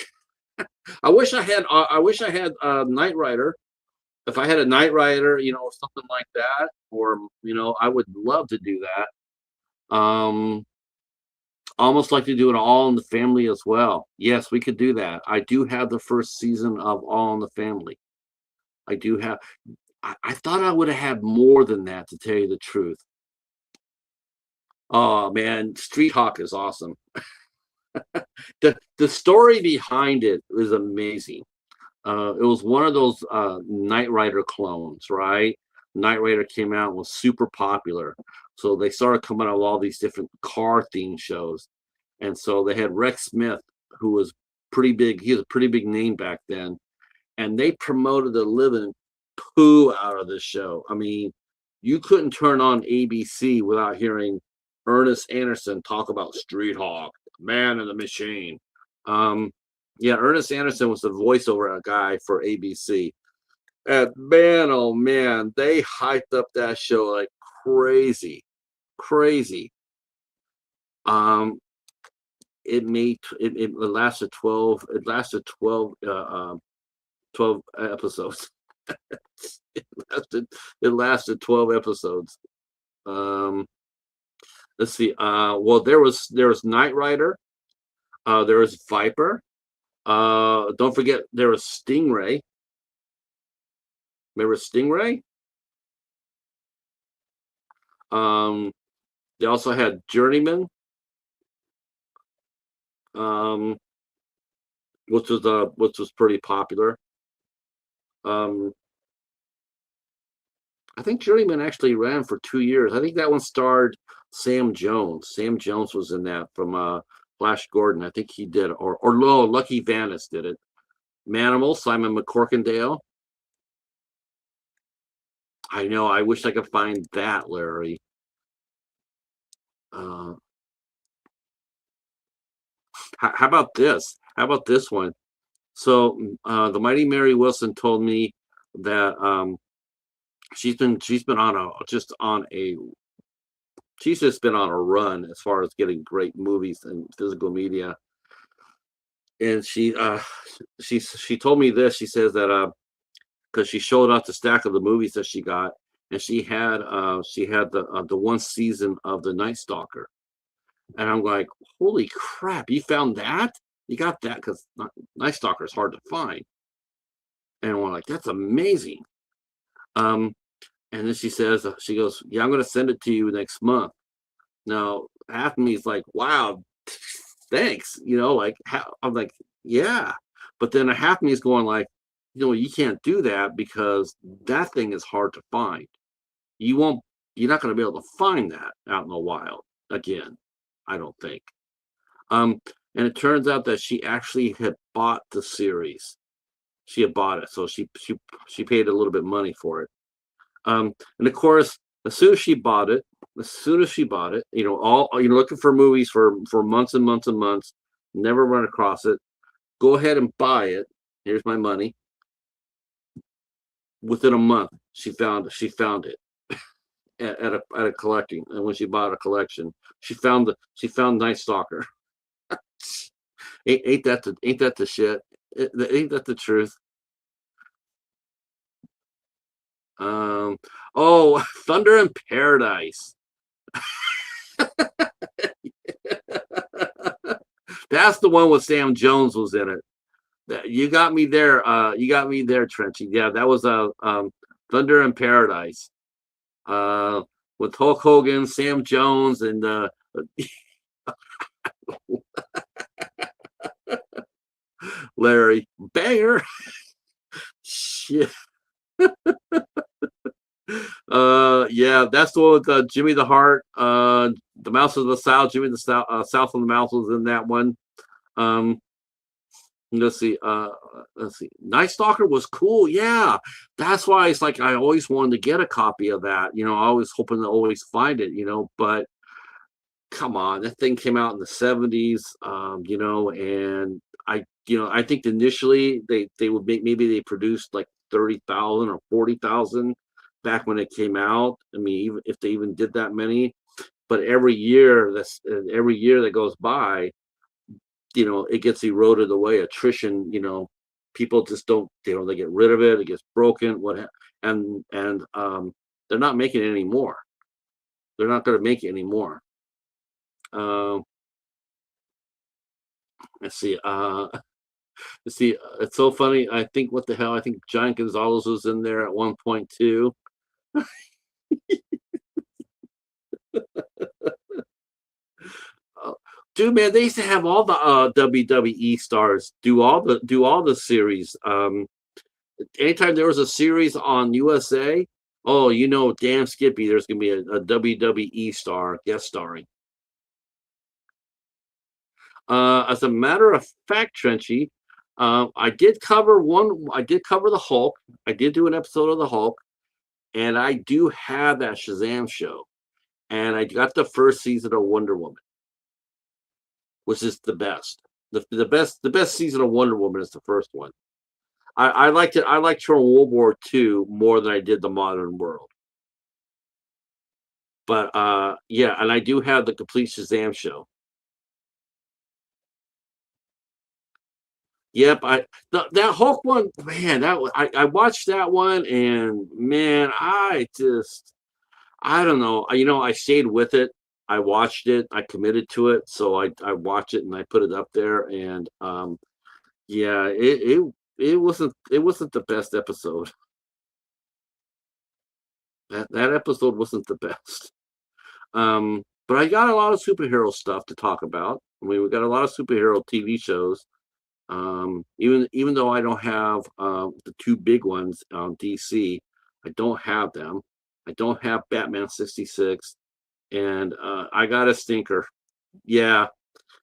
I wish I had Knight Rider. If I had a Knight Rider, or something like that, or I would love to do that. Almost like to do it all in the family as well. Yes, we could do that. I do have the first season of All in the Family. I do have. I thought I would have had more than that, to tell you the truth. Oh man, Street Hawk is awesome. The story behind it is amazing. It was one of those Knight Rider clones, right? Knight Rider came out and was super popular. So they started coming out with all these different car theme shows. And so they had Rex Smith, who was pretty big. He was a pretty big name back then. And they promoted the living poo out of this show. I mean, you couldn't turn on ABC without hearing Ernest Anderson talk about Street Hawk, Man in the Machine. Um, yeah, Ernest Anderson was the voiceover guy for ABC. And man, oh man, they hyped up that show like crazy, crazy. Um, it lasted 12 episodes. it lasted 12 episodes. Um, let's see. Well, there was Knight Rider. There was Viper. Don't forget there was Stingray. Remember Stingray? Um, they also had Journeyman, um, which was pretty popular. Um, I think Journeyman actually ran for 2 years. I think that one starred Sam Jones. Sam Jones was in that from Flash Gordon. I think he did, or no, Lucky Vanis did it. Manimal, Simon McCorkindale. I know. I wish I could find that, Larry. Uh, how about this? How about this one? So the Mighty Mary Wilson told me that she's been on a just on a she's just been on a run as far as getting great movies and physical media. And she told me this. She says that because she showed off the stack of the movies that she got, and she had the one season of The Night Stalker. And I'm like, holy crap, you found that? You got that? Because Night Stalker is hard to find. And we're like, that's amazing. Um, and then she goes, yeah, I'm going to send it to you next month. Now, half of me is like, wow, thanks. Like, I'm like, yeah. But then a half of me is going like, you can't do that because that thing is hard to find. You won't, you're not going to be able to find that out in the wild again, I don't think. Um, and it turns out that she actually had bought the series. She had bought it, so she paid a little bit of money for it. And of course, as soon as she bought it, all you're looking for movies for months and months and months, never run across it. Go ahead and buy it. Here's my money. Within a month, she found it at a collecting, and when she bought a collection, she found Night Stalker. Ain't that the shit? Ain't that the truth? Um, oh, Thunder in Paradise. That's the one with Sam Jones was in it. You got me there. You got me there, Trenchy. Yeah, that was Thunder in Paradise. Uh, with Hulk Hogan, Sam Jones, and Larry Banger. Shit. Yeah, that's the one with Jimmy the Heart. The Mouse of the South. Jimmy the South. South of the Mouse was in that one. Um, let's see. Let's see. Night Stalker was cool. Yeah, that's why it's like I always wanted to get a copy of that. I was hoping to always find it. But come on, that thing came out in the 70s. And I think initially they would make, maybe they produced like 30,000 or 40,000 back when it came out. I mean, even if they even did that many, but every year that goes by, it gets eroded away. Attrition, people just don't, they get rid of it. It gets broken. And they're not making it anymore. They're not going to make it anymore. Um, let's see. Let's see. It's so funny. I think what the hell? I think Giant Gonzalez was in there at one point too. Uh, Dude, man, they used to have all the WWE stars do all the series. Anytime there was a series on USA, oh, damn Skippy, there's gonna be a WWE star guest starring. As a matter of fact, Trenchy, I did cover one. I did cover the Hulk. I did do an episode of the Hulk, and I do have that Shazam show. And I got the first season of Wonder Woman, which is the best. The best season of Wonder Woman is the first one. I liked it. I liked her in World War II more than I did the modern world. But yeah, and I do have the complete Shazam show. Yep, that Hulk one, man, I watched that one, and man, I don't know. I stayed with it. I watched it. I committed to it, so I watched it and I put it up there, and yeah, it wasn't the best episode. That episode wasn't the best. But I got a lot of superhero stuff to talk about. I mean, we got a lot of superhero TV shows. Even though I don't have the two big ones on DC, I don't have them. I don't have Batman 66, and I got a stinker. Yeah,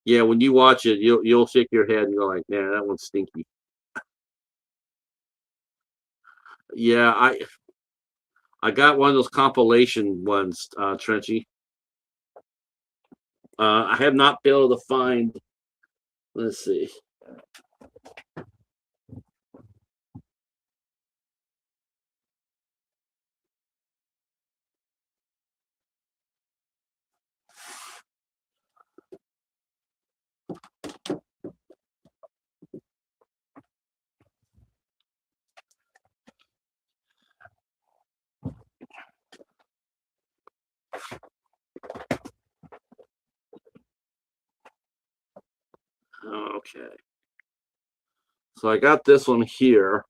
yeah. When you watch it, you'll shake your head and you're like, man, that one's stinky. Yeah, I got one of those compilation ones, Trenchy. I have not been able to find. Let's see. Okay, so I got this one here,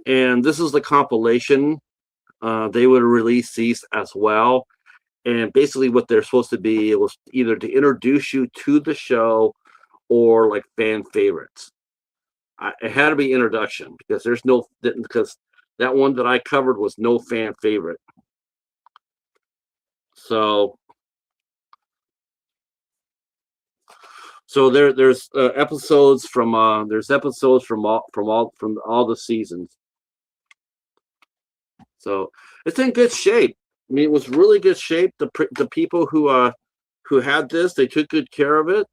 and this is the compilation. They would release these as well, and basically what they're supposed to be, it was either to introduce you to the show or like fan favorites. It had to be introduction because because that one that I covered was no fan favorite. So there's episodes from all the seasons. So it's in good shape. I mean, it was really good shape. The people who had this, they took good care of it.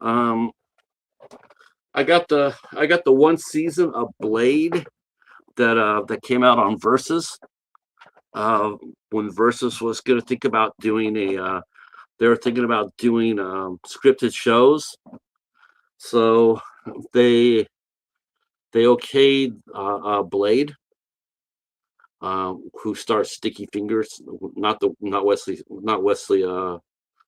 Um, I got the one season of Blade that came out on Versus. Uh, when Versus was going to think about doing they were thinking about doing scripted shows, so they they okayed Blade, who stars Sticky Fingers, not Wesley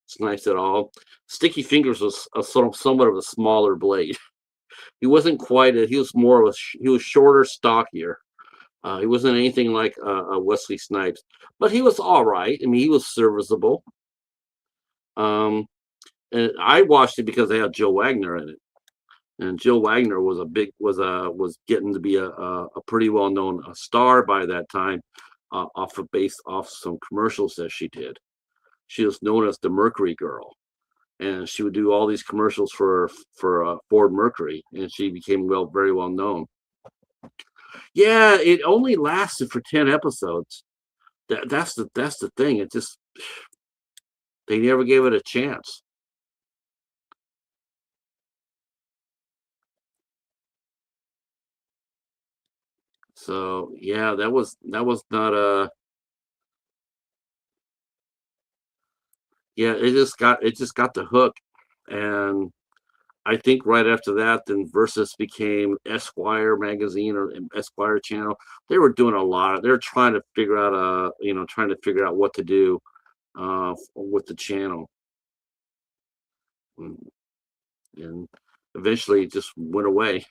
Snipes at all. Sticky Fingers was somewhat of a smaller Blade. He wasn't quite he was more of he was shorter, stockier. He wasn't anything like Wesley Snipes, but he was all right. I mean, he was serviceable. Um, and I watched it because they had Joe Wagner in it, and Joe Wagner was a big was getting to be a pretty well known star by that time, based off some commercials that she did. She was known as the Mercury Girl, and she would do all these commercials for Ford Mercury, and she became very well known. Yeah, it only lasted for 10 episodes. That's the thing. It just they never gave it a chance. So yeah, that was not a yeah. It just got the hook, and I think right after that, then Versus became Esquire magazine or Esquire channel. They were doing a lot. They were trying to figure out trying to figure out what to do with the channel, and, and eventually it just went away.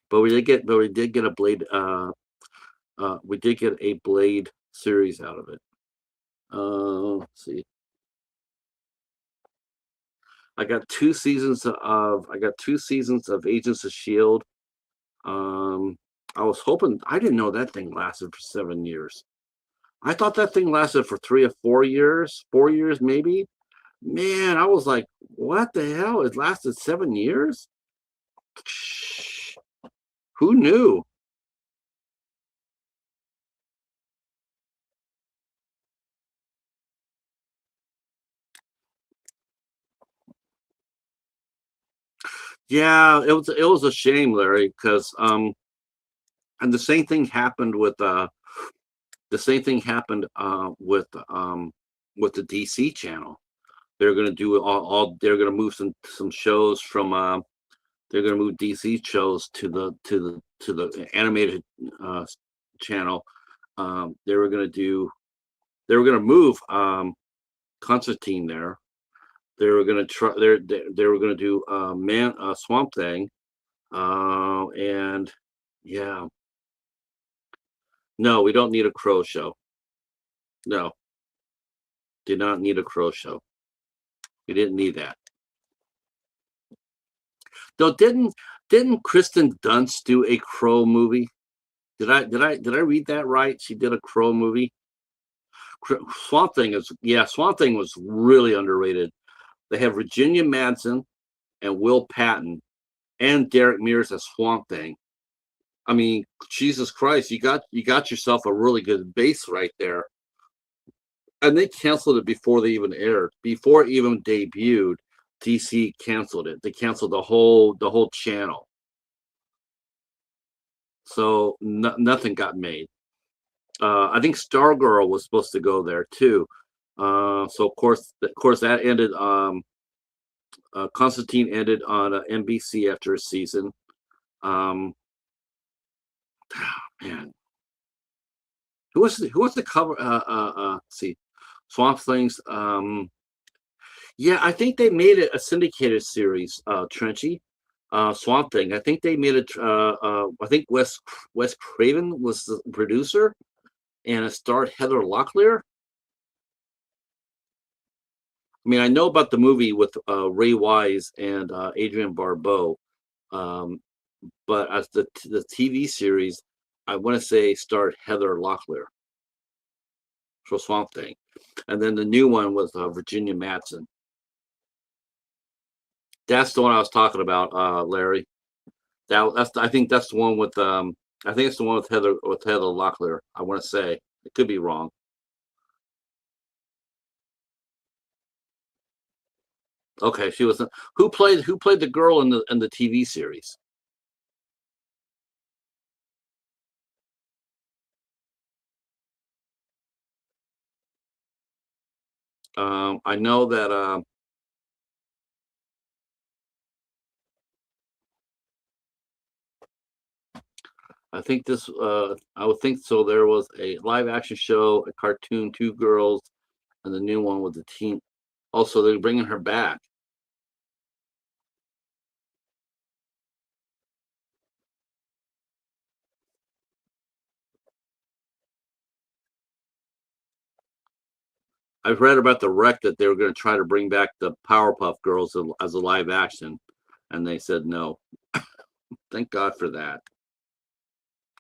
But we did get a Blade. We did get a Blade series out of it. Let's see. I got 2 seasons of Agents of Shield. Um, I was hoping I didn't know that thing lasted for 7 years. I thought that thing lasted for 3 or 4 years, 4 years maybe. Man, I was like, what the hell? It lasted 7 years? Who knew? Yeah, it was a shame, Larry, because and the same thing happened with the DC channel. They're gonna do they're gonna move some shows from they're gonna move DC shows to the animated uh channel. They were gonna move Constantine there. They were gonna do Man Swamp Thing. And yeah, no, we don't need a crow show. No, did not need a crow show. We didn't need that. Though didn't Kristen Dunst do a crow movie? Did I read that right? She did a crow movie. Swamp Thing was really underrated. They have Virginia Madsen and Will Patton and Derek Mears as Swamp Thing. I mean, Jesus Christ, you got yourself a really good base right there. And they canceled it before they even aired. Before it even debuted, DC canceled it. They canceled the whole channel. So nothing got made. I think Stargirl was supposed to go there too. So of course that ended. Constantine ended on NBC after a season. Um, man, who was the cover? Let's see, Swamp Things. Yeah, I think they made it a syndicated series. Trenchy, Swamp Thing. I think they made it. I think Wes Craven was the producer, and it starred Heather Locklear. I mean, I know about the movie with Ray Wise and Adrienne Barbeau, um, but as the TV series, I want to say starred Heather Locklear for Swamp Thing, and then the new one was Virginia Madsen. That's the one I was talking about, Larry. I think that's the one with I think it's the one with Heather Locklear. I want to say it could be wrong. Okay, she was. Who played the girl in the TV series? I know that. I think this. I would think so. There was a live action show, a cartoon, two girls, and the new one with the teen. Also, they're bringing her back. I've read about the wreck that they were going to try to bring back the Powerpuff Girls as a live action, and they said no. Thank God for that.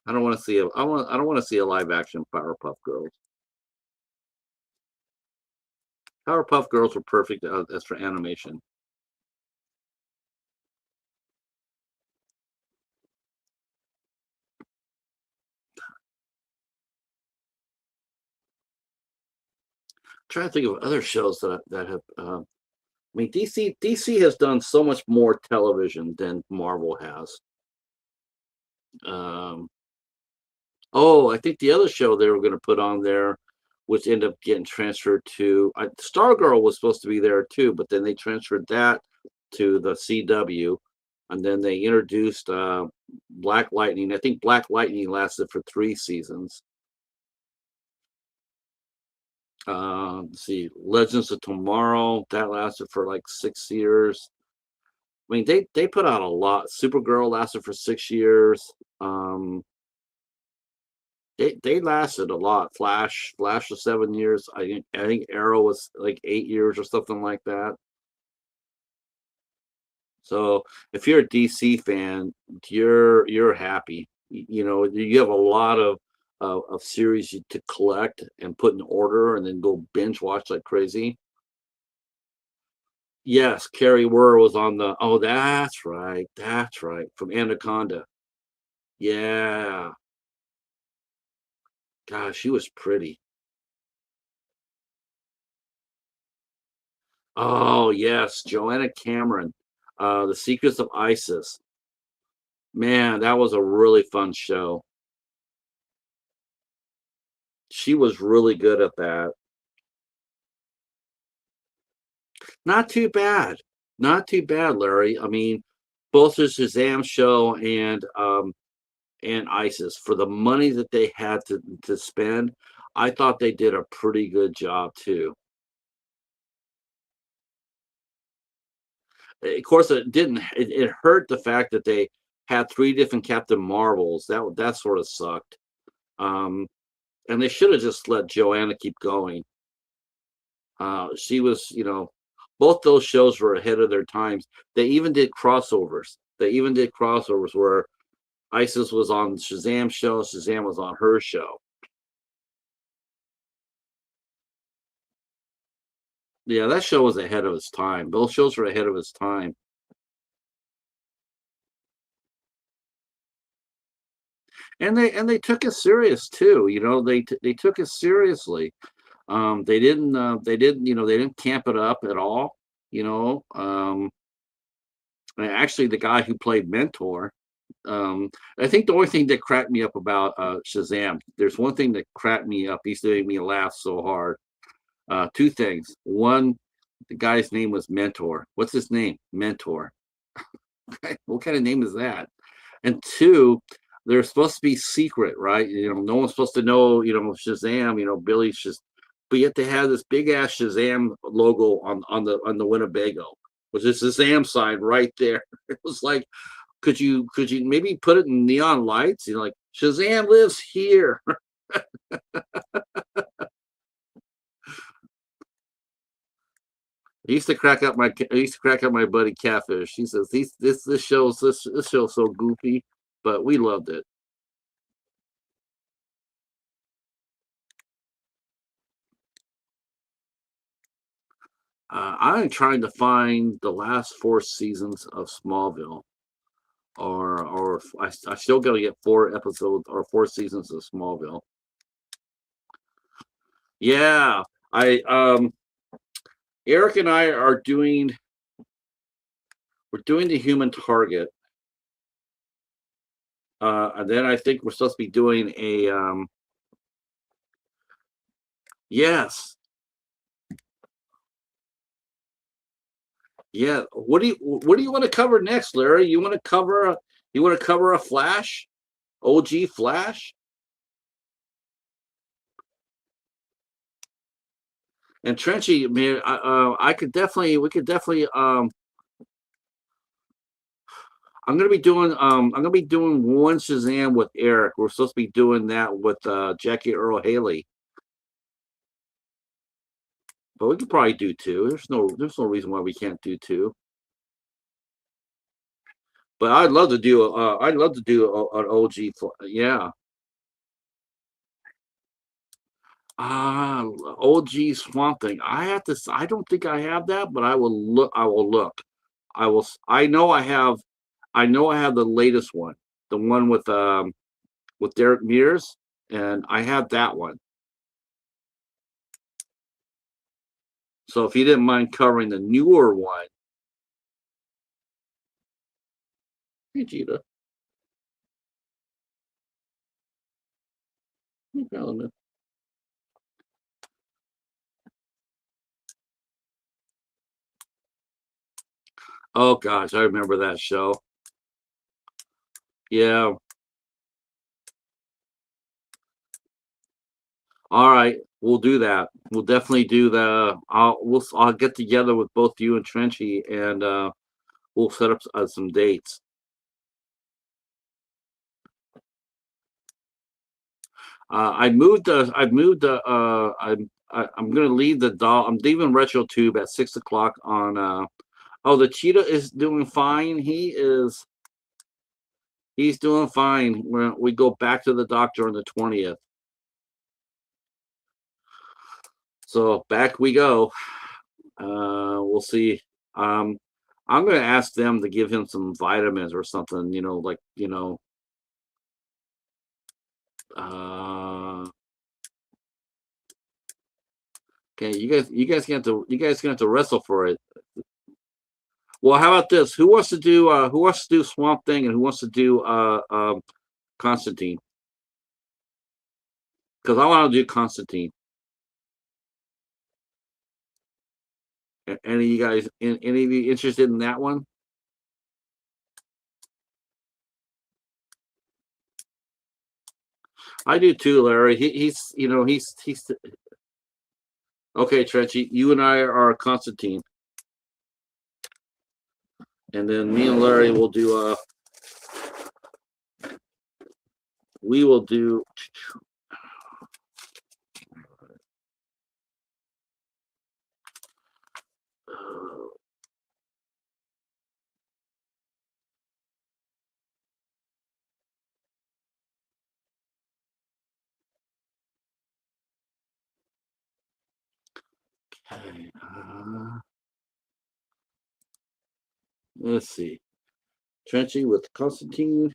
I don't want to see a. I don't want to see a live action Powerpuff Girls. Powerpuff Girls were perfect as for animation. Trying to think of other shows that have. I mean, DC has done so much more television than Marvel has. Um, oh, I think the other show they were going to put on there, which ended up getting transferred to Stargirl was supposed to be there too, but then they transferred that to the CW, and then they introduced Black Lightning. I think Black Lightning lasted for 3 seasons. Let's see, Legends of Tomorrow that lasted for like 6 years. I mean, they put out a lot. Supergirl lasted for 6 years. Um, they lasted a lot. Flash was 7 years. I think Arrow was like 8 years or something like that. So if you're a DC fan, you're happy. You know, you have a lot of series to collect and put in order, and then go binge watch like crazy. Yes, Carrie Wurr was on the. Oh, that's right. That's right. From Anaconda. Yeah. Gosh, she was pretty. Oh, yes, Joanna Cameron. The Secrets of Isis. Man, that was a really fun show. She was really good at that. Not too bad. Not too bad, Larry. I mean, both the Shazam show and ISIS for the money that they had to spend, I thought they did a pretty good job too. Of course, it didn't. It hurt the fact that they had 3 different Captain Marvels. That sort of sucked. Um, and they should have just let Joanna keep going. She was, both those shows were ahead of their times. They even did crossovers. They even did crossovers where Isis was on Shazam show, Shazam was on her show. Yeah, that show was ahead of its time. Both shows were ahead of its time, and they took it serious too. They took it seriously. They didn't camp it up at all. You know, actually, the guy who played Mentor. I think the only thing that cracked me up about Shazam, there's one thing that cracked me up. He used to make me laugh so hard. Two things. One, the guy's name was Mentor. What's his name? Mentor. What kind of name is that? And two, they're supposed to be secret, right? No one's supposed to know, Shazam, Billy's just, but yet they have this big ass Shazam logo on the Winnebago, which is Shazam sign right there. It was like, could you maybe put it in neon lights? Like Shazam lives here. I used to crack up my buddy Catfish. He says this show's so goofy, but we loved it. I'm trying to find the last 4 seasons of Smallville, or I still got to get 4 episodes or 4 seasons of Smallville. Yeah, I Eric and I are doing. we're doing the human target. And then I think we're supposed to be doing a yes. Yeah. What do you want to cover next, Larry? You want to cover a Flash? OG Flash? And Trenchy, man, I could definitely we could definitely I'm gonna be doing one Shazam with Eric. We're supposed to be doing that with Jackie Earl Haley. But we could probably do two. There's no reason why we can't do two. But I'd love to do an OG. Yeah. OG Swamp Thing. I don't think I have that, but I will look. I will look. I will. I know I have. I know I have the latest one, the one with Derek Mears, and I have that one. So if you didn't mind covering the newer one, Vegeta. Oh gosh, I remember that show. Yeah. All right, we'll do that. We'll definitely do the. I'll get together with both you and Trenchy, and we'll set up some dates. I'm gonna leave the doll. I'm leaving RetroTube at 6 o'clock on. Oh, the cheetah is doing fine. He's doing fine. We go back to the doctor on the 20th. So back we go. We'll see. Um, I'm gonna ask them to give him some vitamins or something. Uh, okay, you guys gonna have to wrestle for it. Well, how about this? Who wants to do Swamp Thing and who wants to do Constantine? Because I want to do Constantine. Any of you guys, any of you interested in that one? I do too, Larry. He's okay, Trenchy. You and I are Constantine, and then me and Larry will do. We will do. Okay, let's see. Trenchy with Constantine.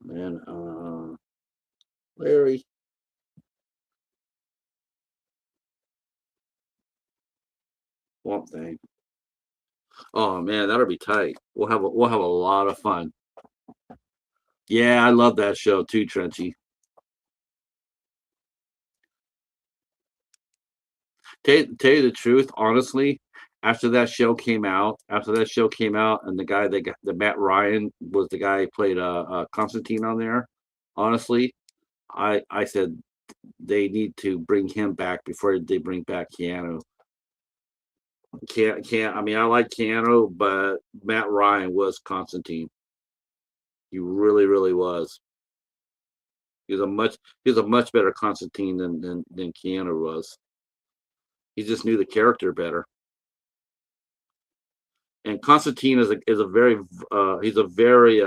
And Larry. Swamp Thing. Oh man, that'll be tight. We'll have a lot of fun. Yeah, I love that show too, Trenchy. Tell you the truth, honestly, after that show came out, and the Matt Ryan was the guy who played Constantine on there. Honestly, I said they need to bring him back before they bring back Keanu. Can't. I mean, I like Keanu, but Matt Ryan was Constantine. He really, really was. He was a much better Constantine than Keanu was. He just knew the character better. And Constantine is a very he's a very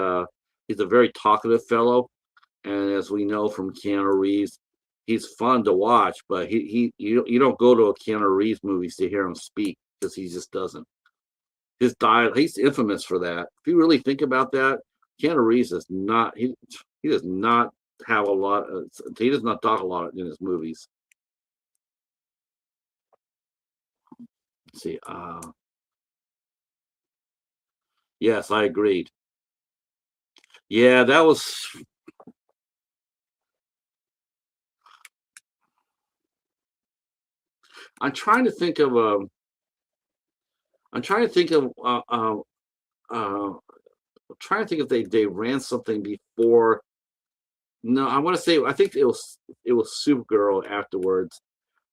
talkative fellow, and as we know from Keanu Reeves, he's fun to watch. But you don't go to a Keanu Reeves movies to hear him speak because he just doesn't. His dial he's infamous for that. If you really think about that, Keanu Reeves is not he does not have a lot. He does not talk a lot in his movies. Let's see, yes, I agreed. Yeah, that was. I'm trying to think of. I'm trying to think of. Uh, trying to think if they ran something before. No, I want to say I think it was Supergirl afterwards.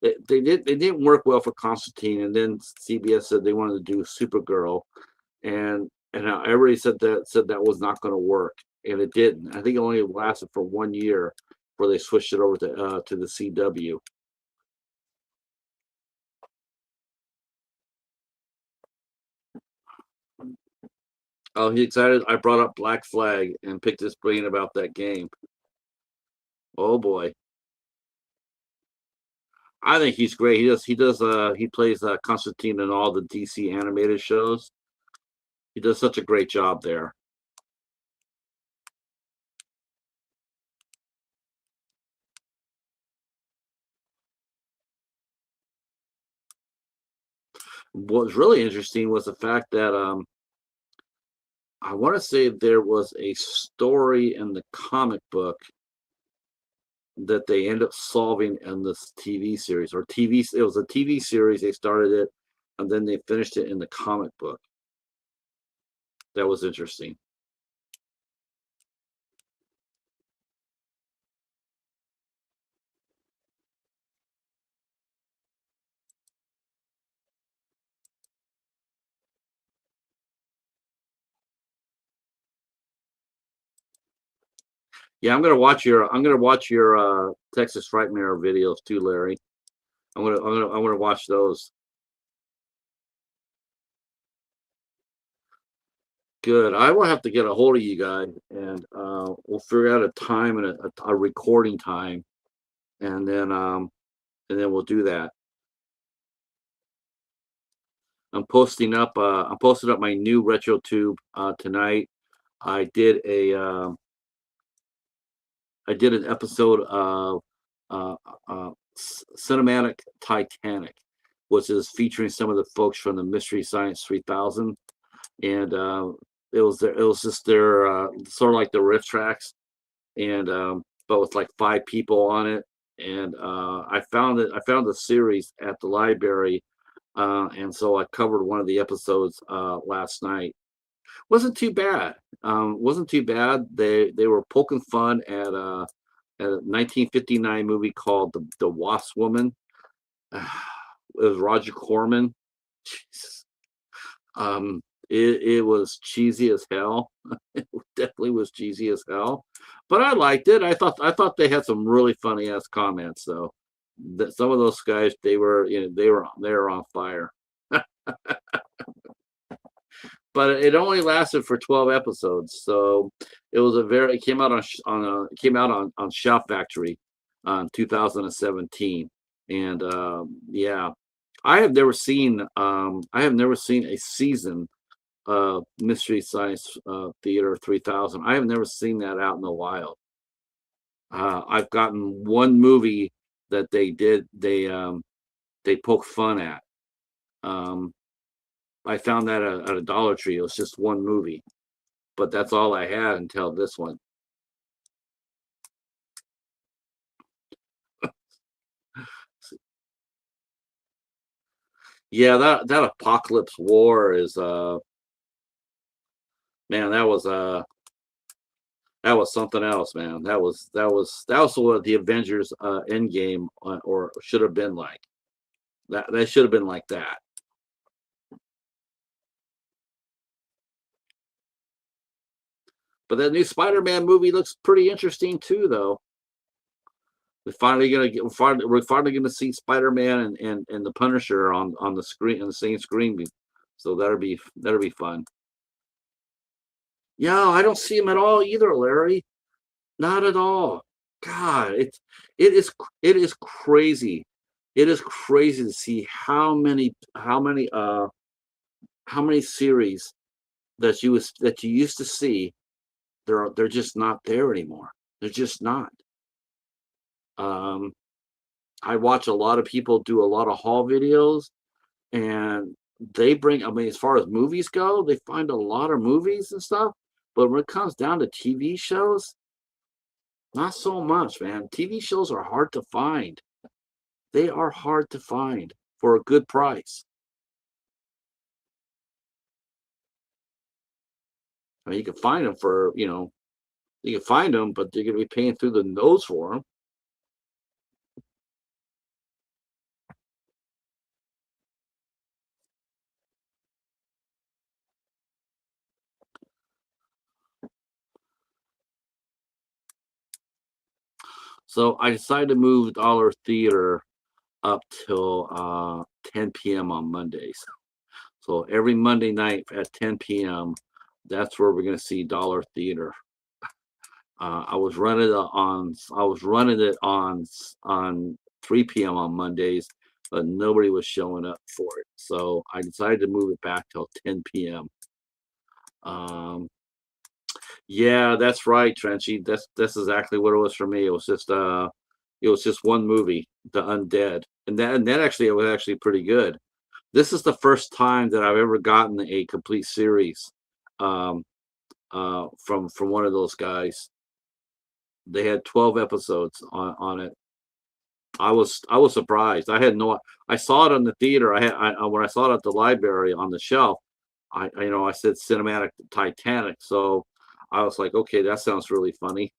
They didn't work well for Constantine, and then CBS said they wanted to do Supergirl, and everybody said that was not going to work, and it didn't. I think it only lasted for 1 year before they switched it over to the CW. Oh, he excited! I brought up Black Flag and picked his brain about that game. Oh boy, I think he's great. He plays Constantine in all the DC animated shows. He does such a great job there. What was really interesting was the fact that I want to say there was a story in the comic book that they end up solving in this TV series or TV. It was a TV series. They started it, and then they finished it in the comic book. That was interesting. Yeah, I'm gonna watch your Texas Frightmare videos too, Larry. I'm gonna watch those. Good. I will have to get a hold of you guys, and we'll figure out a time and a recording time, and then we'll do that. I'm posting up my new RetroTube tonight. I did a I did an episode of uh, Cinematic Titanic, which is featuring some of the folks from the Mystery Science 3000, and it was just their sort of like the riff tracks, and but with like five people on it. And I found the series at the library, and so I covered one of the episodes last night. Wasn't too bad. Wasn't too bad. They were poking fun at a 1959 movie called The Wasp Woman. It was Roger Corman. Jesus. It was cheesy as hell. It definitely was cheesy as hell, but I liked it. I thought they had some really funny ass comments though. That some of those guys they were on fire. But it only lasted for 12 episodes, so it came out it came out on Shout Factory, 2017, and yeah, I have never seen a season of Mystery Science Theater 3000. I have never seen that out in the wild. I've gotten one movie that they poke fun at. Um, I found that at a Dollar Tree. It was just one movie, but that's all I had until this one. Yeah, that Apocalypse War is man, that was something else, man. That was what the Avengers Endgame or should have been like. That should have been like that. But that new Spider-Man movie looks pretty interesting too, though. We're finally gonna see Spider-Man and the Punisher on the screen on the same screen. So that'll be fun. Yeah, I don't see him at all either, Larry. Not at all. God, it is it is crazy. It is crazy to see how many series that you used to see they're just not there anymore. They're just not. Um, I watch a lot of people do a lot of haul videos, and they bring, I mean, as far as movies go, they find a lot of movies and stuff. But when it comes down to TV shows, not so much, man. TV shows are hard to find. They are hard to find for a good price. I mean, you can find them for, you can find them, but you're going to be paying through the nose for them. So I decided to move Dollar Theater up till 10 p.m. on Mondays. So every Monday night at 10 p.m., that's where we're going to see Dollar Theater. I was running it on 3 p.m. on Mondays, but nobody was showing up for it. So I decided to move it back till 10 p.m. Um, yeah, that's right, Trenchy. That's exactly what it was for me. It was just one movie, The Undead, and that actually, it was actually pretty good. This is the first time that I've ever gotten a complete series um, from one of those guys. They had 12 episodes on it. I was surprised. I saw it on the theater. When I saw it at the library on the shelf, I said cinematic Titanic. So I was like, okay, that sounds really funny.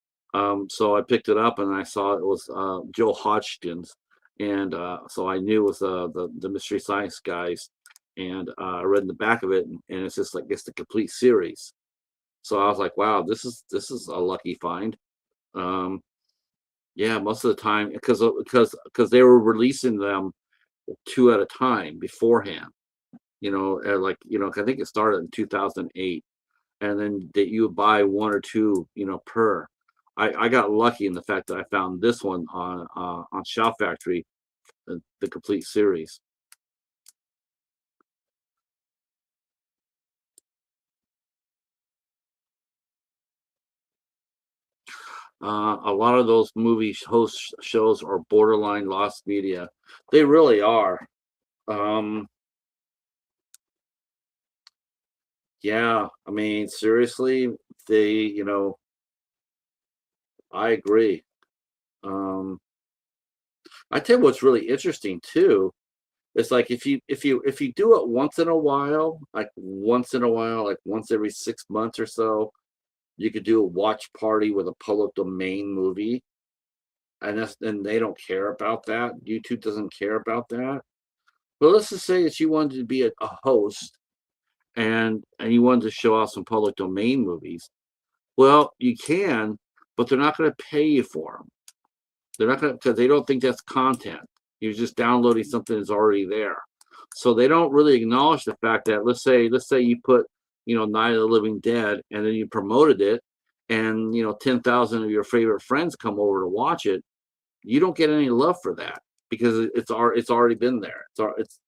So I picked it up and I saw it was Joe Hodgkins, and so I knew it was the Mystery Science guys, and I read in the back of it, and it's just like it's the complete series. So I was like, wow, this is a lucky find. Um, yeah, most of the time because they were releasing them two at a time beforehand. Like I think it started in 2008, and then that you would buy one or two, per. I got lucky in the fact that I found this one on Shout Factory, the complete series. A lot of those host shows are borderline lost media. They really are. Um, yeah, I mean, seriously, I agree. Um, I tell you what's really interesting too. It's like if you do it once in a while, like once every 6 months or so, you could do a watch party with a public domain movie, and they don't care about that. YouTube doesn't care about that. But let's just say that you wanted to be a host, and you wanted to show off some public domain movies. Well, you can, but they're not going to pay you for them. They're not going to, because they don't think that's content. You're just downloading something that's already there. So they don't really acknowledge the fact that let's say you put, Night of the Living Dead, and then you promoted it, and 10,000 of your favorite friends come over to watch it. You don't get any love for that because it's already been there.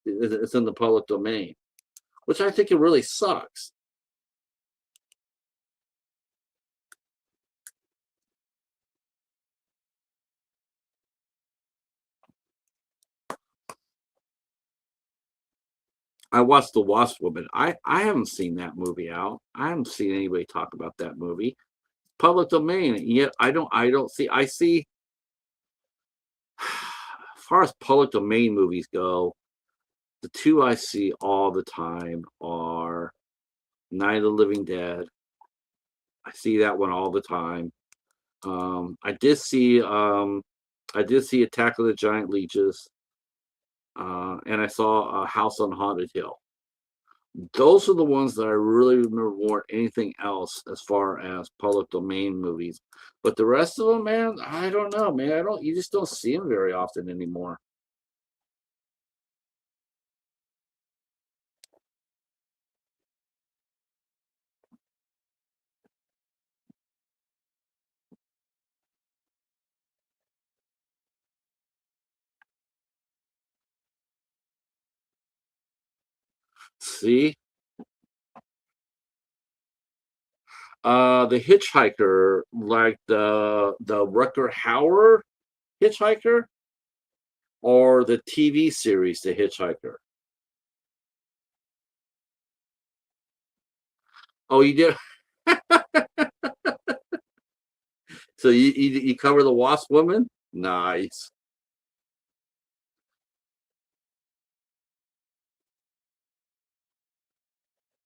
It's in the public domain, which I think it really sucks. I watched The Wasp Woman. I haven't seen that movie out. I haven't seen anybody talk about that movie. Public domain. And yet I don't see. I see. As far as public domain movies go, the two I see all the time are Night of the Living Dead. I see that one all the time. I did see Attack of the Giant Leeches, and I saw House on Haunted Hill. Those are the ones that I really remember more than anything else as far as public domain movies. But the rest of them, man, I don't know, man. I don't. You just don't see them very often anymore. See, The Hitchhiker, like the Rucker Hauer Hitchhiker, or the TV series The Hitchhiker. Oh, you did. So you cover the Wasp Woman? Nice.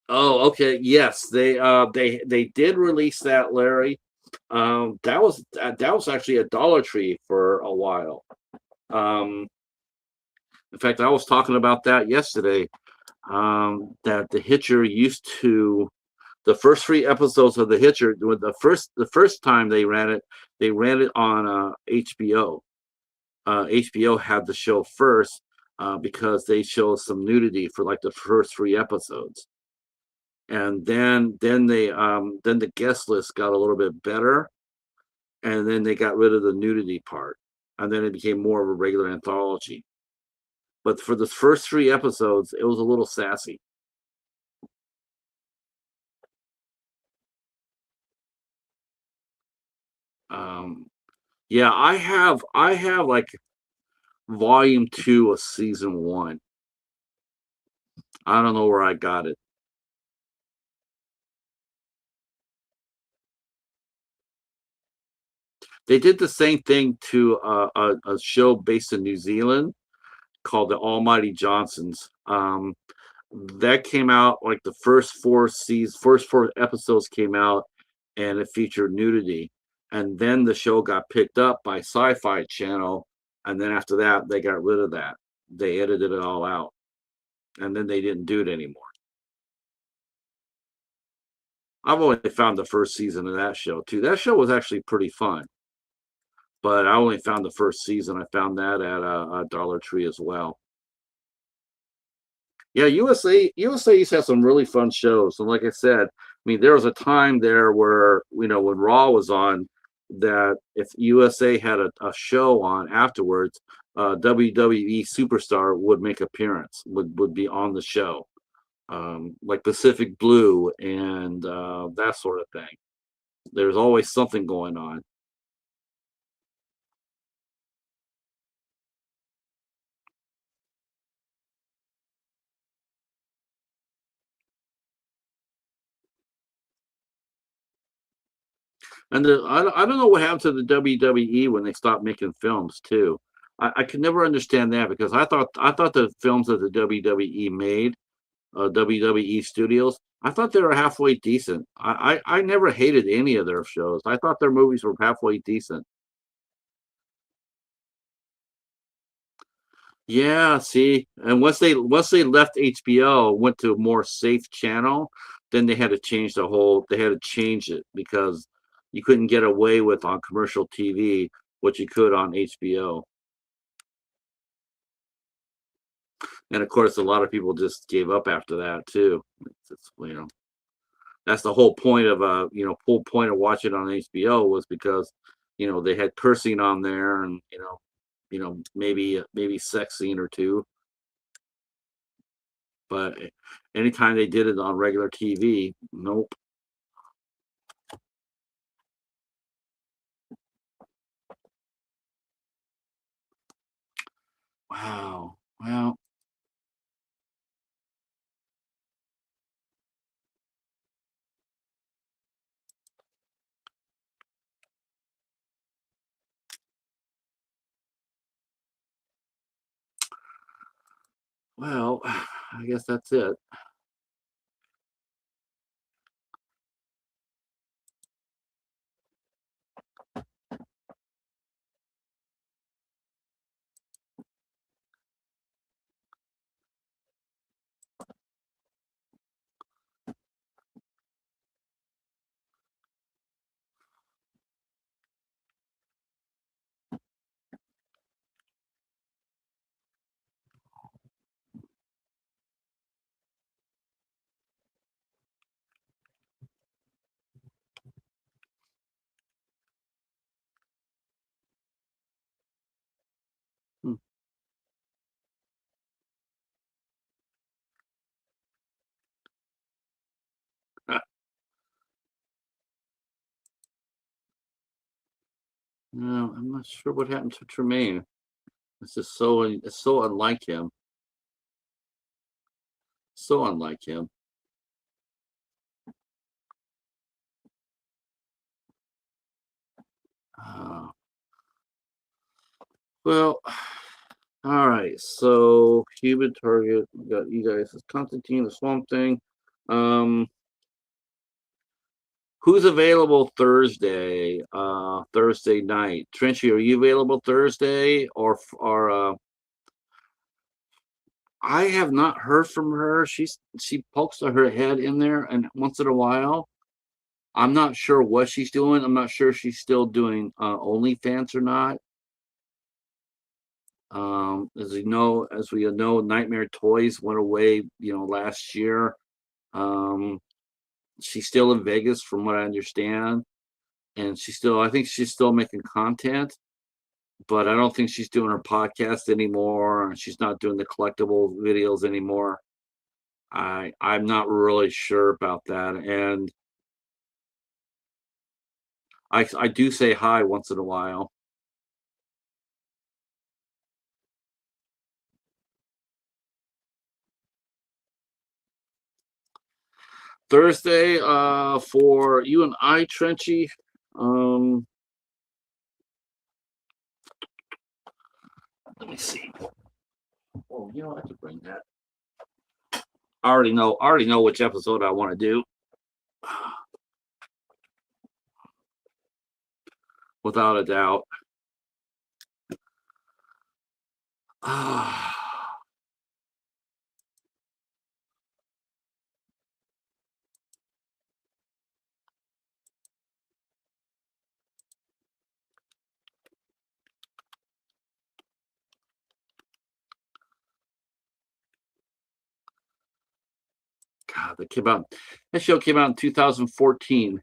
Oh, okay. Yes, they did release that, Larry. That was actually a Dollar Tree for a while. Um, in fact, I was talking about that yesterday. That the Hitcher used to the first three episodes of the Hitcher. The first time they ran it on HBO. HBO had the show first because they show some nudity for like the first three episodes, and then the guest list got a little bit better, and then they got rid of the nudity part, and then it became more of a regular anthology. But for the first three episodes, it was a little sassy. Um, yeah, I have like volume two of season one. I don't know where I got it. They did the same thing to a show based in New Zealand called The Almighty Johnsons. That came out like the first four episodes came out, and it featured nudity. And then the show got picked up by Sci-Fi Channel, and then after that, they got rid of that. They edited it all out, and then they didn't do it anymore. I've only found the first season of that show too. That show was actually pretty fun, but I only found the first season. I found that at a Dollar Tree as well. Yeah, USA used to have some really fun shows. And like I said, I mean, there was a time there where, when Raw was on, that if USA had a show on afterwards, WWE superstar would make appearance, would be on the show, like Pacific Blue and that sort of thing. There's always something going on. And I don't know what happened to the WWE when they stopped making films too. I could never understand that because I thought the films that the WWE made, WWE Studios, I thought they were halfway decent. I never hated any of their shows. I thought their movies were halfway decent. Yeah, see, and once they left HBO, went to a more safe channel, then they had to change it because you couldn't get away with on commercial TV what you could on HBO. And of course, a lot of people just gave up after that too. That's the whole point of whole point of watching on HBO was because they had cursing on there and maybe sex scene or two. But anytime they did it on regular TV, nope. Wow. Well, I guess that's it. No, I'm not sure what happened to Tremaine. It's so unlike him. So unlike him. Uh, well, all right. So human target. We got you guys. It's Constantine, the Swamp Thing. Um, who's available Thursday? Thursday night. Trenchy, are you available Thursday or? I have not heard from her. She pokes her head in there and once in a while. I'm not sure what she's doing. I'm not sure if she's still doing OnlyFans or not. As we know, Nightmare Toys went away, last year. Um, she's still in Vegas, from what I understand, and I think she's still making content, but I don't think she's doing her podcast anymore, and she's not doing the collectible videos anymore. I'm not really sure about that, and I do say hi once in a while. Thursday, for you and I, Trenchy. Um, Let me see. Oh, I could bring that. I already know which episode I want to do, without a doubt. God, that show came out in 2014.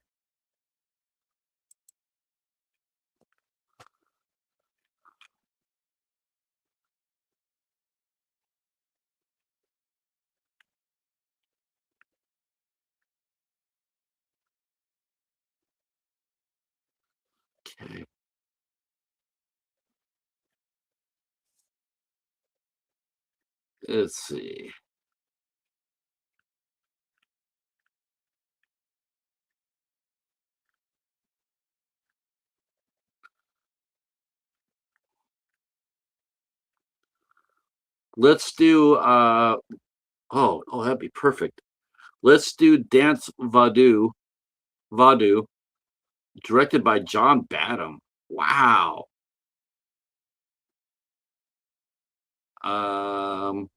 Okay, let's see. Let's do oh, that'd be perfect. Let's do Dance Vadu, directed by John Badham. Wow. Um,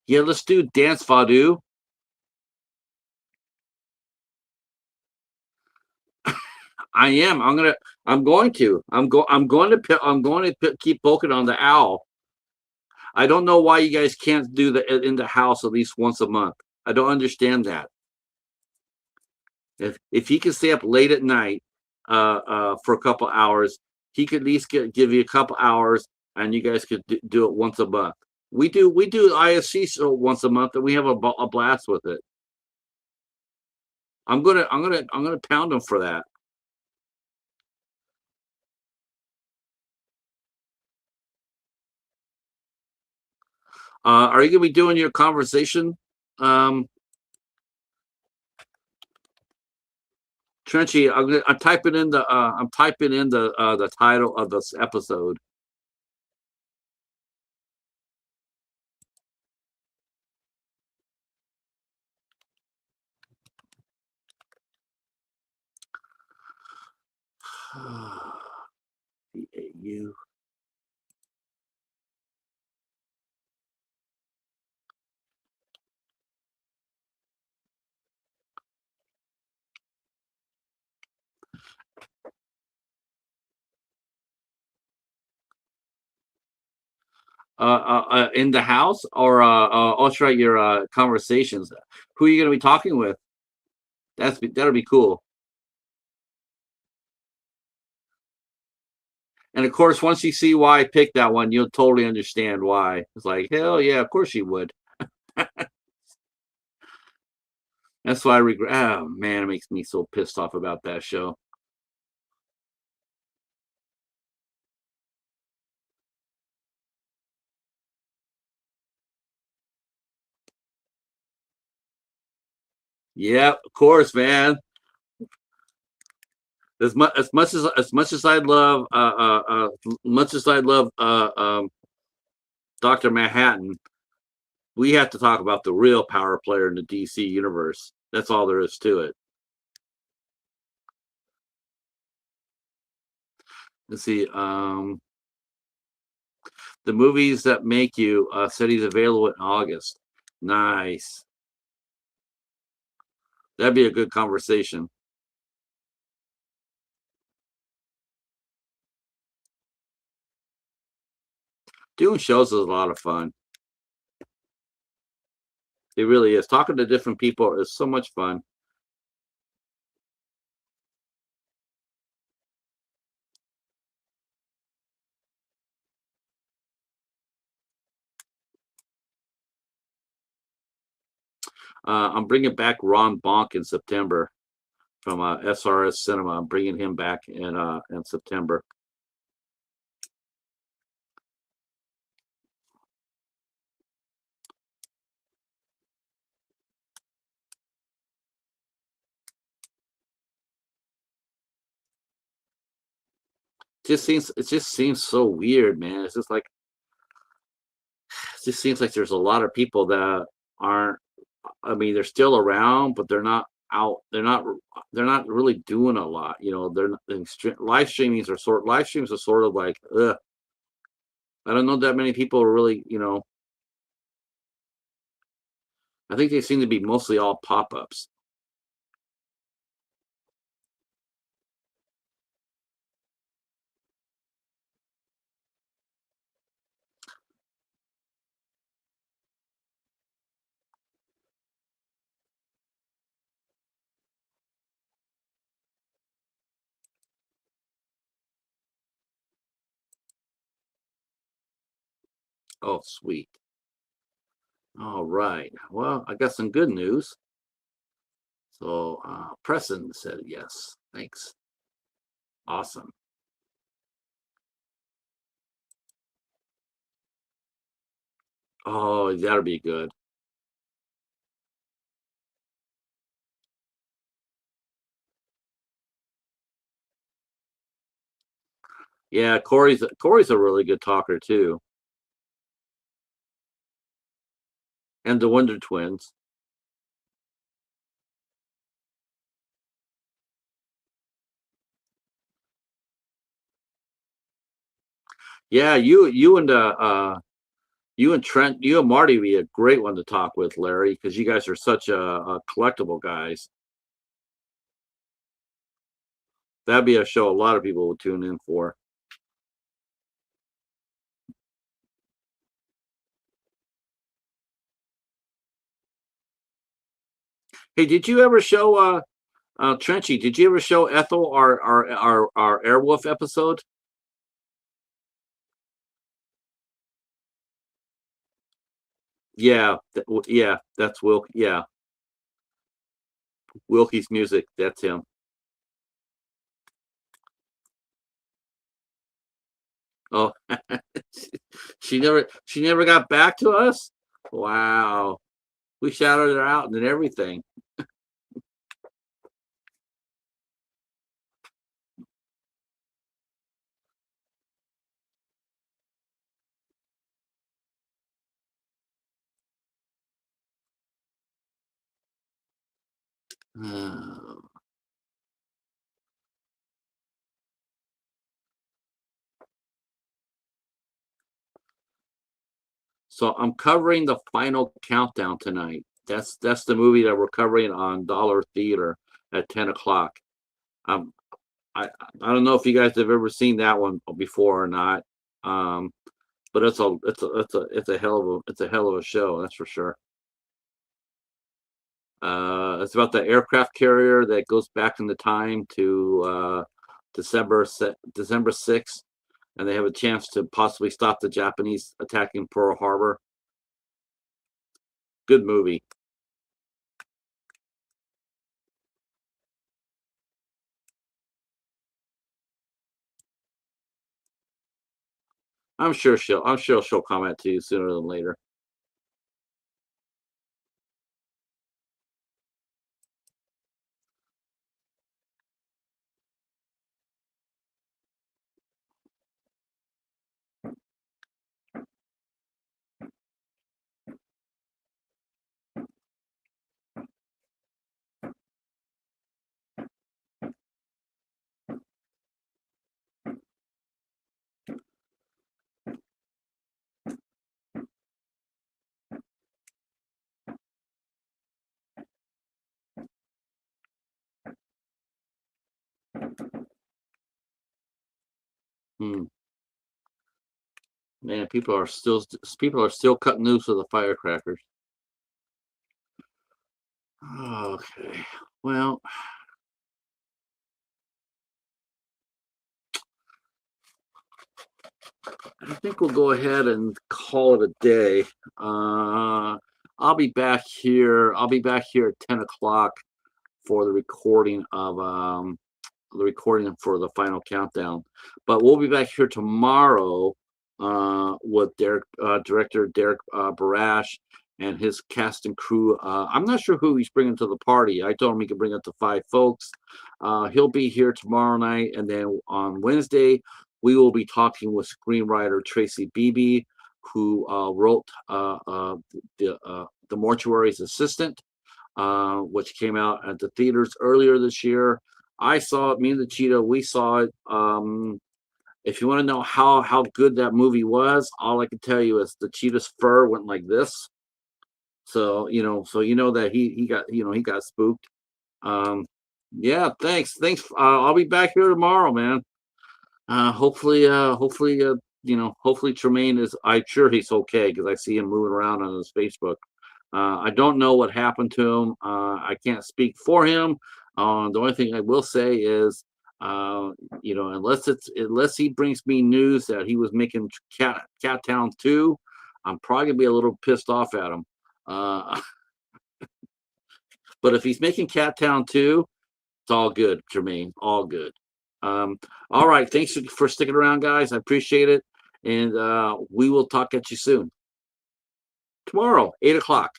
yeah, let's do Dance Vadu. I am. I'm going to. I'm going to keep poking on the owl. I don't know why you guys can't do the in the house at least once a month. I don't understand that. If he can stay up late at night, for a couple hours, he could at least give you a couple hours, and you guys could do it once a month. We do ISC show once a month, and we have a blast with it. I'm gonna pound him for that. Are you gonna be doing your conversation, um, Trenchy? I'm typing in the title of this episode. VAU. In the house, or also write your conversations. Who are you going to be talking with? That'll be cool. And of course, once you see why I picked that one, you'll totally understand why. It's like, hell yeah, of course you would. That's why I regret. Oh man, it makes me so pissed off about that show. Yeah, of course, man. As much as I love much as I love Doctor Manhattan, we have to talk about the real power player in the DC universe. That's all there is to it. Let's see. The movies that make you said he's available in August. Nice. That'd be a good conversation. Doing shows is a lot of fun. It really is. Talking to different people is so much fun. I'm bringing back Ron Bonk in September from SRS Cinema. I'm bringing him back in September. It just seems so weird, man. It's just like it just seems like there's a lot of people that aren't. I mean, they're still around, but they're not out. They're not really doing a lot. They're not, live streams are sort of like ugh. I don't know that many people are really. I think they seem to be mostly all pop ups. Oh, sweet. All right. Well, I got some good news. So, Preston said yes. Thanks. Awesome. Oh, that'll be good. Yeah, Corey's a really good talker too, and the Wonder Twins. Yeah, you and Trent, you and Marty would be a great one to talk with, Larry, because you guys are such a collectible guys. That'd be a show a lot of people would tune in for. Hey, did you ever show Trenchy? Did you ever show Ethel our Airwolf episode? Yeah, yeah, that's Wilk. Yeah, Wilkie's music. That's him. Oh, she never got back to us. Wow, we shouted her out and everything. So I'm covering the final countdown tonight. That's the movie that we're covering on Dollar Theater at 10 o'clock. Um, I don't know if you guys have ever seen that one before or not. Um, but it's a hell of a show, that's for sure. It's about the aircraft carrier that goes back in the time to December 6th, and they have a chance to possibly stop the Japanese attacking Pearl Harbor. Good movie. I'm sure she'll comment to you sooner than later. Hmm. Man, people are still cutting loose with the firecrackers. Okay. Well, I think we'll go ahead and call it a day. Uh, I'll be back here. I'll be back here at 10 o'clock for the recording for the final countdown. But we'll be back here tomorrow with director Derek Barash and his cast and crew. I'm not sure who he's bringing to the party. I told him he could bring up to 5 folks. He'll be here tomorrow night, and then on Wednesday we will be talking with screenwriter Tracy Beebe, who wrote the Mortuary's Assistant, which came out at the theaters earlier this year. I saw it. Me and the Cheetah, we saw it. If you want to know how good that movie was, all I can tell you is the Cheetah's fur went like this. So you know that he got he got spooked. Um, yeah, thanks. I'll be back here tomorrow, man. Hopefully Tremain is. I'm sure he's okay because I see him moving around on his Facebook. I don't know what happened to him. I can't speak for him. The only thing I will say is, unless he brings me news that he was making Cat Town 2, I'm probably gonna be a little pissed off at him. Uh, but if he's making Cat Town 2, it's all good, Jermaine. All good. Um, all right. Thanks for sticking around, guys. I appreciate it. And we will talk at you soon. Tomorrow, 8 o'clock.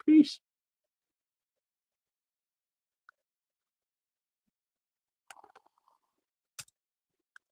Peace.